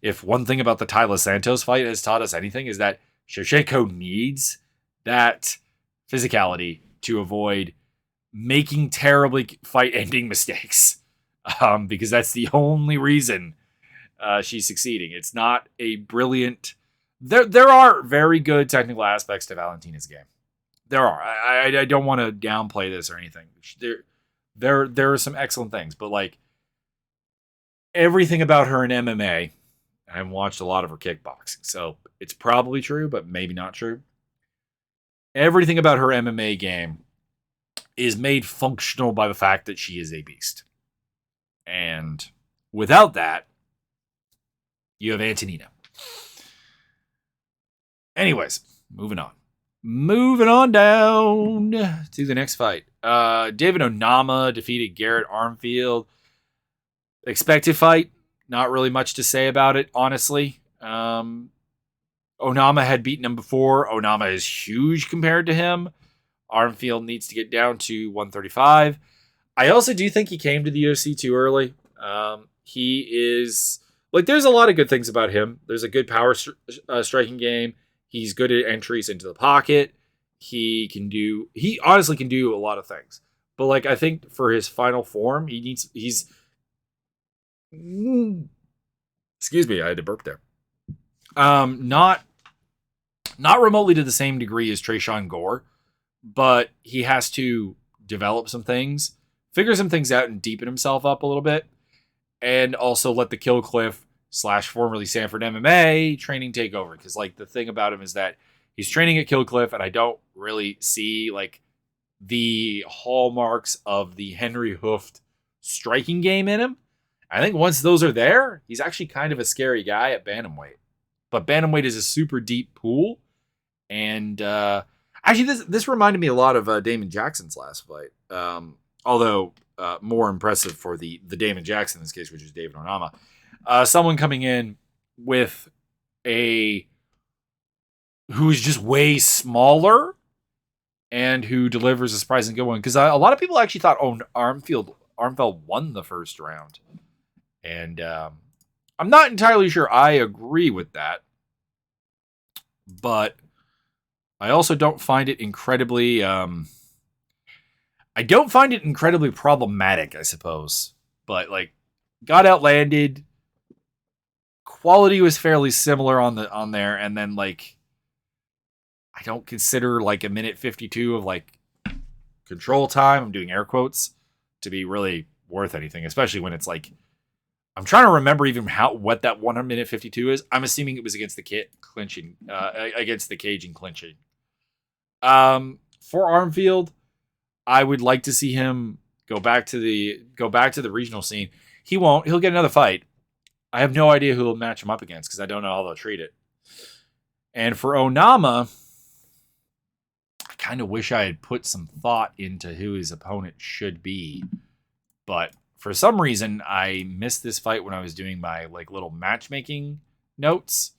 if one thing about the Tyler Santos fight has taught us anything, is that Shevchenko needs that physicality to avoid making terribly fight-ending mistakes, because that's the only reason she's succeeding. It's not a brilliant... There are very good technical aspects to Valentina's game. There are. I don't want to downplay this or anything. there are some excellent things, but like everything about her in MMA, I haven't watched a lot of her kickboxing, so it's probably true, but maybe not true. Everything about her MMA game is made functional by the fact that she is a beast. And without that, you have Antonina. Anyways, moving on. Moving on down to the next fight. David Onama defeated Garrett Armfield. Expected fight. Not really much to say about it, honestly. Onama had beaten him before. Onama is huge compared to him. Armfield needs to get down to 135. I also do think he came to the UFC too early. He is... Like, there's a lot of good things about him. There's a good power striking game. He's good at entries into the pocket. He honestly can do a lot of things. But, like, I think for his final form, he's... Excuse me, I had to burp there. Not remotely to the same degree as Tresean Gore, but he has to develop some things, figure some things out, and deepen himself up a little bit, and also let the Kill Cliff / formerly Sanford MMA training take over. Because like the thing about him is that he's training at Kill Cliff, and I don't really see like the hallmarks of the Henry Hooft striking game in him. I think once those are there, he's actually kind of a scary guy at bantamweight. But bantamweight is a super deep pool, and actually this reminded me a lot of Damon Jackson's last fight. Although more impressive for the Damon Jackson in this case, which is David Onama. Someone coming in with who's just way smaller and who delivers a surprising good one. Because a lot of people actually thought Armfield won the first round. And I'm not entirely sure I agree with that. But I also don't find it incredibly... I don't find it incredibly problematic, I suppose. But, like, got outlanded. Quality was fairly similar on there. And then, like, I don't consider, like, a minute 52 of, like, control time, I'm doing air quotes, to be really worth anything. Especially when it's, like, I'm trying to remember even what that 1 minute 52 is. I'm assuming it was against the clinching, against the cage and clinching. For Armfield, I would like to see him go back to the regional scene. He won't. He'll get another fight. I have no idea who he'll match him up against because I don't know how they'll treat it. And for Onama, I kind of wish I had put some thought into who his opponent should be. But for some reason, I missed this fight when I was doing my like little matchmaking notes.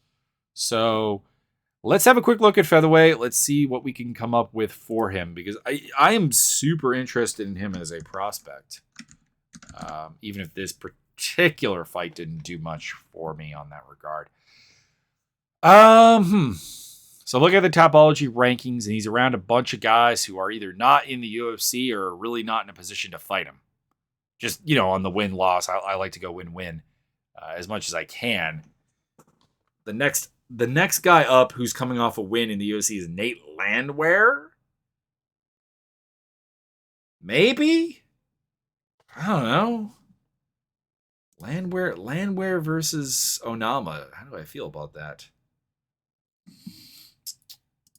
So let's have a quick look at featherweight. Let's see what we can come up with for him because I am super interested in him as a prospect. Even if this particular fight didn't do much for me on that regard. So look at the Topology rankings, and he's around a bunch of guys who are either not in the UFC or are really not in a position to fight him. Just, on the win-loss, I like to go win-win as much as I can. The next guy up who's coming off a win in the UFC is Nate Landwear. Maybe? I don't know. Landwear versus Onama. How do I feel about that?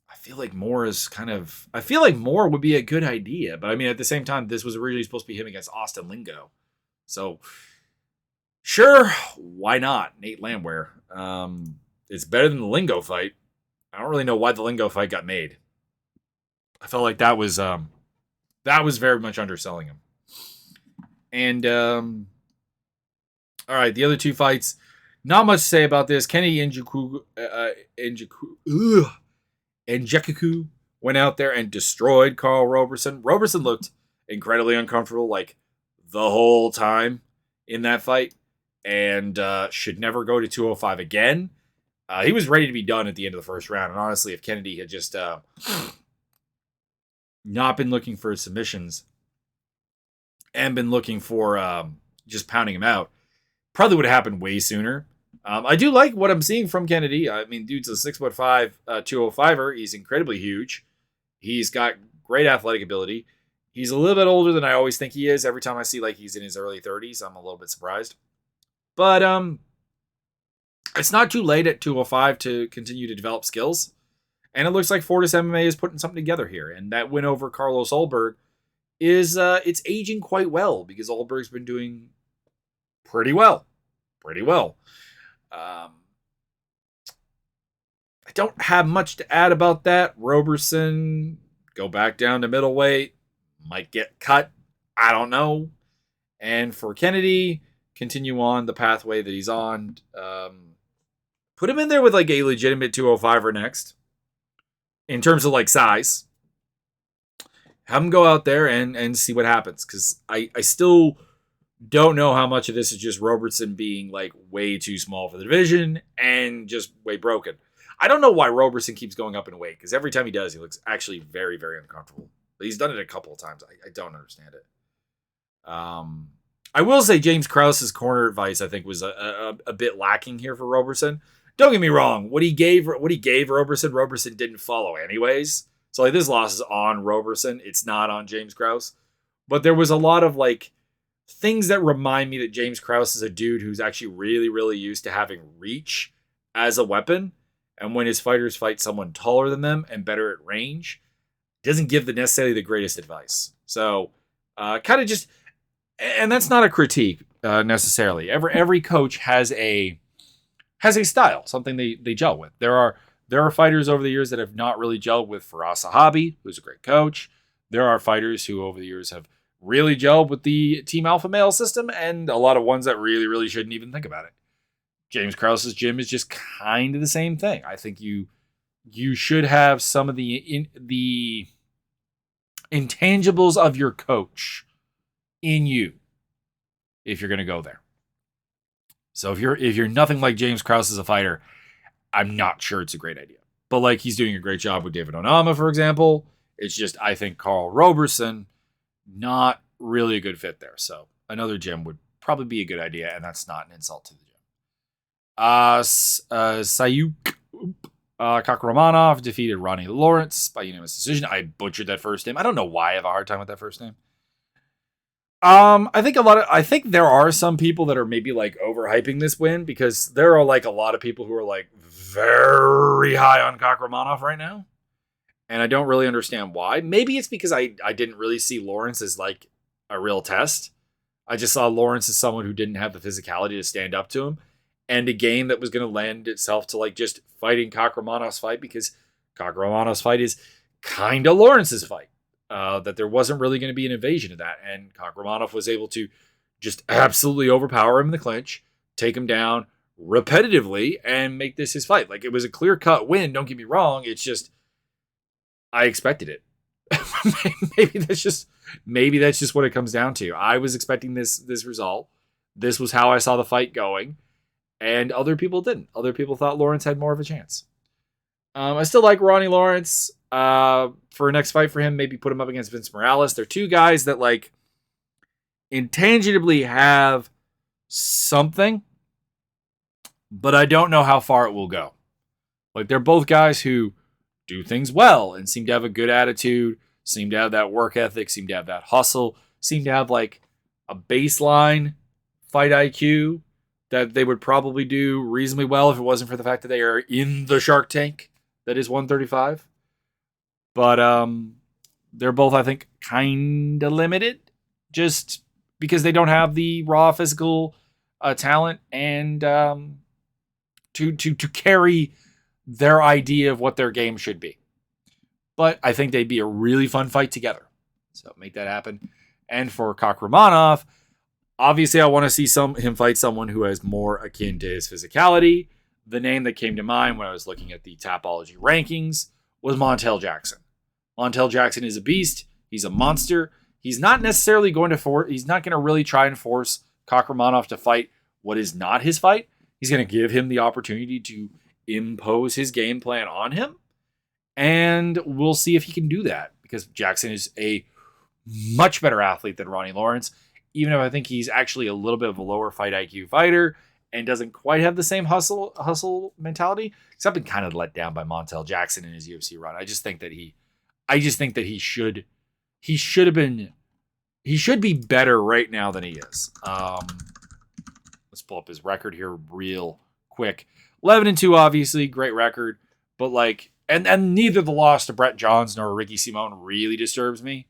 I feel like more would be a good idea. But I mean, at the same time, this was originally supposed to be him against Austin Lingo. So, sure, why not? Nate Landwear. It's better than the Lingo fight. I don't really know why the Lingo fight got made. I felt like that was very much underselling him. And all right, the other two fights, not much to say about this. Kennedy Njoku went out there and destroyed Carl Roberson. Roberson looked incredibly uncomfortable like the whole time in that fight and should never go to 205 again. He was ready to be done at the end of the first round. And honestly, if Kennedy had just not been looking for submissions and been looking for just pounding him out, probably would have happened way sooner. I do like what I'm seeing from Kennedy. I mean, dude's a 6'5", 205er. He's incredibly huge. He's got great athletic ability. He's a little bit older than I always think he is. Every time I see like he's in his early 30s, I'm a little bit surprised. But it's not too late at 205 to continue to develop skills. And it looks like Fortis MMA is putting something together here. And that win over Carlos Ulberg is it's aging quite well because Ulberg's been doing pretty well. Pretty well. I don't have much to add about that. Roberson, go back down to middleweight. Might get cut. I don't know. And for Kennedy, continue on the pathway that he's on. Put him in there with like a legitimate 205er next. In terms of like size. Have him go out there and see what happens. Because I still don't know how much of this is just Roberson being like way too small for the division and just way broken. I don't know why Roberson keeps going up in weight. Because every time he does, he looks actually very, very uncomfortable. He's done it a couple of times. I don't understand it. I will say James Krause's corner advice, I think, was a bit lacking here for Roberson. Don't get me wrong. What he gave Roberson didn't follow anyways. So like this loss is on Roberson. It's not on James Krause. But there was a lot of like things that remind me that James Krause is a dude who's actually really, really used to having reach as a weapon. And when his fighters fight someone taller than them and better at range, doesn't give necessarily the greatest advice. So kind of just, and that's not a critique necessarily. Every coach has a style, something they gel with. There are fighters over the years that have not really gelled with Firas Zahabi, who's a great coach. There are fighters who over the years have really gelled with the Team Alpha Male system, and a lot of ones that really, really shouldn't even think about it. James Krause's gym is just kind of the same thing. I think you should have some of the intangibles of your coach in you if you're going to go there. So if you're nothing like James Krause as a fighter, I'm not sure it's a great idea. But like he's doing a great job with David Onama, for example. It's just I think Carl Roberson, not really a good fit there. So another gym would probably be a good idea, and that's not an insult to the gym. Sayuk Kakramanov defeated Ronnie Lawrence by unanimous decision. I butchered that first name. I don't know why I have a hard time with that first name. I think there are some people that are maybe like overhyping this win because there are like a lot of people who are like very high on Kakramanov right now. And I don't really understand why. Maybe it's because I didn't really see Lawrence as like a real test. I just saw Lawrence as someone who didn't have the physicality to stand up to him. And a game that was going to lend itself to like just fighting Kakramanov's fight because Kakramanov's fight is kind of Lawrence's fight. That there wasn't really going to be an invasion of that. And Kakramanov was able to just absolutely overpower him in the clinch, take him down repetitively, and make this his fight. Like it was a clear-cut win, don't get me wrong. It's just, I expected it. maybe that's just what it comes down to. I was expecting this result. This was how I saw the fight going. And other people didn't. Other people thought Lawrence had more of a chance. I still like Ronnie Lawrence. For a next fight for him, maybe put him up against Vince Morales. They're two guys that like intangibly have something, but I don't know how far it will go. Like they're both guys who do things well and seem to have a good attitude, seem to have that work ethic, seem to have that hustle, seem to have like a baseline fight IQ that they would probably do reasonably well if it wasn't for the fact that they are in the Shark Tank that is 135. But they're both, I think, kind of limited just because they don't have the raw physical talent and to carry their idea of what their game should be. But I think they'd be a really fun fight together. So make that happen. And for Kakramanov, obviously I want to see him fight someone who is more akin to his physicality. The name that came to mind when I was looking at the Tapology rankings was Montel Jackson. Montel Jackson is a beast. He's a monster. He's not necessarily going to he's not going to really try and force Kakramanov to fight what is not his fight. He's going to give him the opportunity to impose his game plan on him. And we'll see if he can do that because Jackson is a much better athlete than Ronnie Lawrence, even if I think he's actually a little bit of a lower fight IQ fighter and doesn't quite have the same hustle mentality. Because I've been kind of let down by Montel Jackson in his UFC run. I just think that he he should be better right now than he is. Let's pull up his record here real quick. 11-2, obviously, great record. But like, and neither the loss to Brett Johns nor Ricky Simon really disturbs me.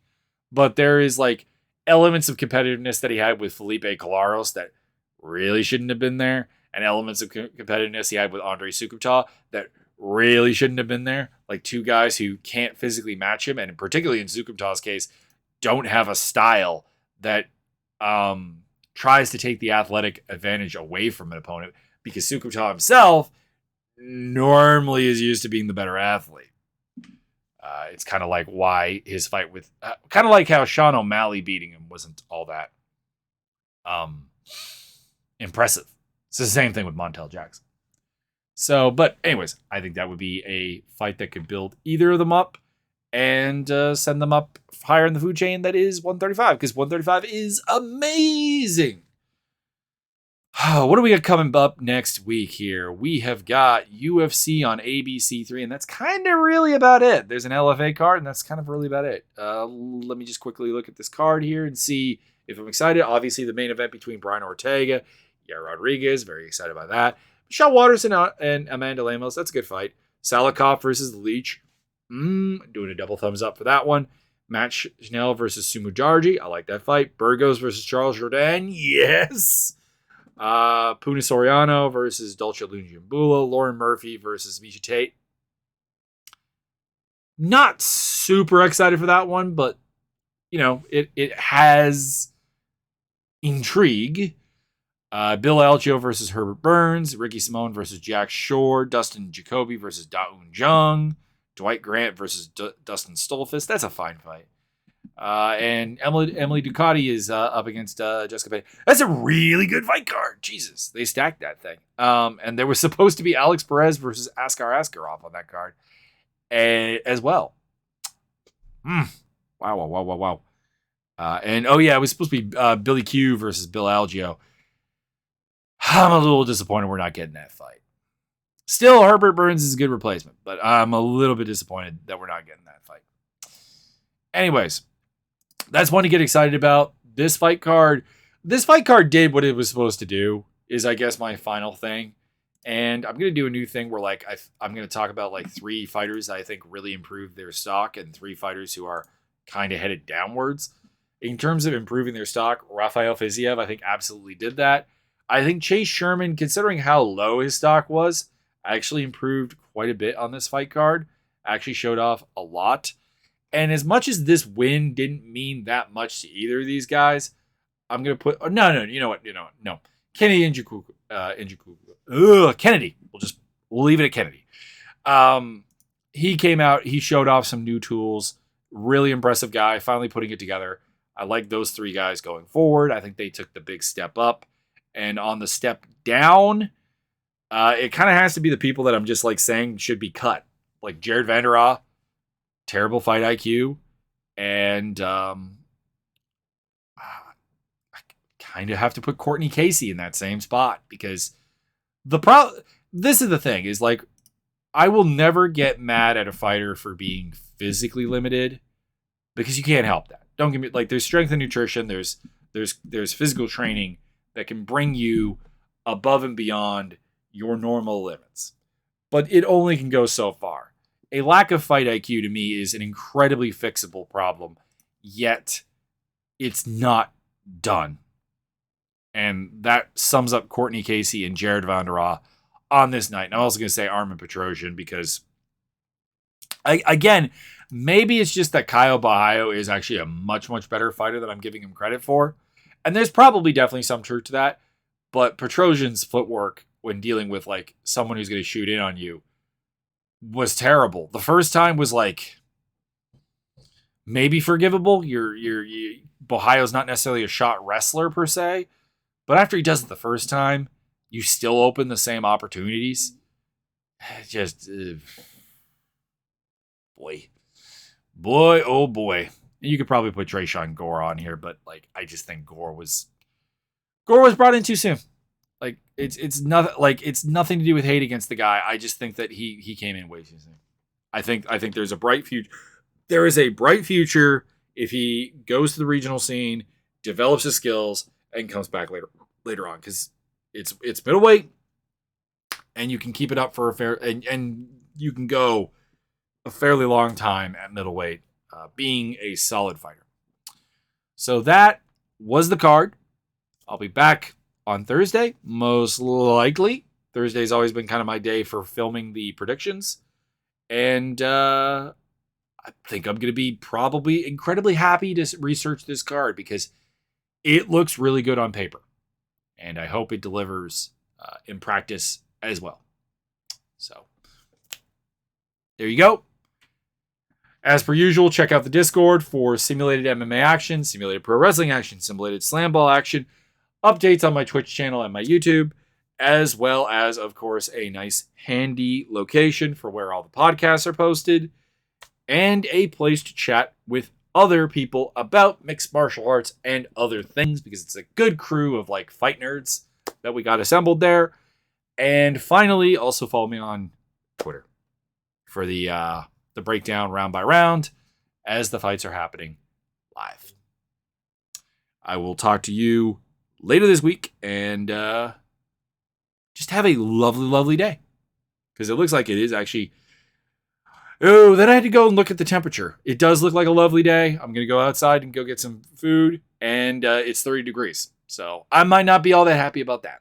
But there is like elements of competitiveness that he had with Felipe Colaros that really shouldn't have been there, and elements of competitiveness he had with Andre Sukuta that really shouldn't have been there. Like two guys who can't physically match him, and particularly in Sukuta's case, don't have a style that tries to take the athletic advantage away from an opponent, because Sukuta himself normally is used to being the better athlete. It's kind of like why his fight with, kind of like how Sean O'Malley beating him wasn't all that impressive. It's the same thing with Montel Jackson. So, but anyways, I think that would be a fight that could build either of them up and send them up higher in the food chain. That is 135, because 135 is amazing. What do we got coming up next week here? We have got UFC on ABC3, and that's kind of really about it. There's an LFA card, and that's kind of really about it. Let me just quickly look at this card here and see if I'm excited. Obviously, the main event between Brian Ortega, Yair Rodriguez, very excited by that. Michelle Watterson and Amanda Lemos, that's a good fight. Salikov versus Leach, doing a double thumbs up for that one. Matt Schnell versus Sumu Jarji, I like that fight. Burgos versus Charles Jourdain, yes. Puna Soriano versus Dolce Lundjimbula. Lauren Murphy versus Misha Tate. Not super excited for that one, but you know, it has intrigue. Bill Algeo versus Herbert Burns. Ricky Simon versus Jack Shore. Dustin Jacoby versus Da-Un Jung. Dwight Grant versus Dustin Stolfus. That's a fine fight. And Emily Ducati is up against Jessica Pena. That's a really good fight card. Jesus, they stacked that thing. And there was supposed to be Alex Perez versus Askar Askarov on that card as well. Wow. And oh yeah, it was supposed to be Billy Q versus Bill Algeo. I'm a little disappointed we're not getting that fight. Still, Herbert Burns is a good replacement, but I'm a little bit disappointed that we're not getting that fight. Anyways, that's one to get excited about. This fight card did what it was supposed to do, is I guess my final thing. And I'm going to do a new thing where like I'm going to talk about like 3 fighters I think really improved their stock and 3 fighters who are kind of headed downwards. In terms of improving their stock, Rafael Fiziev, I think absolutely did that. I think Chase Sherman, considering how low his stock was, actually improved quite a bit on this fight card. Actually showed off a lot. And as much as this win didn't mean that much to either of these guys, I'm going to put... No. You know what? No. Kennedy Njoku. Kennedy. We'll leave it at Kennedy. He came out. He showed off some new tools. Really impressive guy. Finally putting it together. I like those 3 guys going forward. I think they took the big step up. And on the step down, it kind of has to be the people that I'm just like saying should be cut. Like Jared Vendera, terrible fight IQ. And I kind of have to put Courtney Casey in that same spot, because this is the thing, is like, I will never get mad at a fighter for being physically limited, because you can't help that. Don't get me, like, there's strength and nutrition, there's physical training that can bring you above and beyond your normal limits. But it only can go so far. A lack of fight IQ to me is an incredibly fixable problem, yet it's not done. And that sums up Courtney Casey and Jared Vandera on this night. And I'm also going to say Armin Petrosian, because, again, maybe it's just that Caio Bahaio is actually a much, much better fighter than I'm giving him credit for. And there's probably definitely some truth to that. But Petrosian's footwork when dealing with like someone who's going to shoot in on you was terrible. The first time was like maybe forgivable. Bahaio's not necessarily a shot wrestler per se, but after he does it the first time, you still open the same opportunities. Just boy, oh boy. You could probably put Trayshawn Gore on here, but like I just think Gore was brought in too soon. Like it's nothing to do with hate against the guy. I just think that he came in way too soon. I think there's a bright future. There is a bright future if he goes to the regional scene, develops his skills, and comes back later on, because it's middleweight, and you can keep it up for a fair and you can go a fairly long time at middleweight, being a solid fighter. So that was the card. I'll be back on Thursday, most likely. Thursday's always been kind of my day for filming the predictions. And I think I'm going to be probably incredibly happy to research this card, because it looks really good on paper. And I hope it delivers in practice as well. So there you go. As per usual, check out the Discord for simulated MMA action, simulated pro wrestling action, simulated slam ball action, updates on my Twitch channel and my YouTube, as well as, of course, a nice handy location for where all the podcasts are posted, and a place to chat with other people about mixed martial arts and other things, because it's a good crew of like fight nerds that we got assembled there. And finally, also follow me on Twitter for the breakdown round by round as the fights are happening live. I will talk to you later this week, and just have a lovely, lovely day, because it looks like it is actually. Oh, then I had to go and look at the temperature. It does look like a lovely day. I'm going to go outside and go get some food, and it's 30 degrees. So I might not be all that happy about that.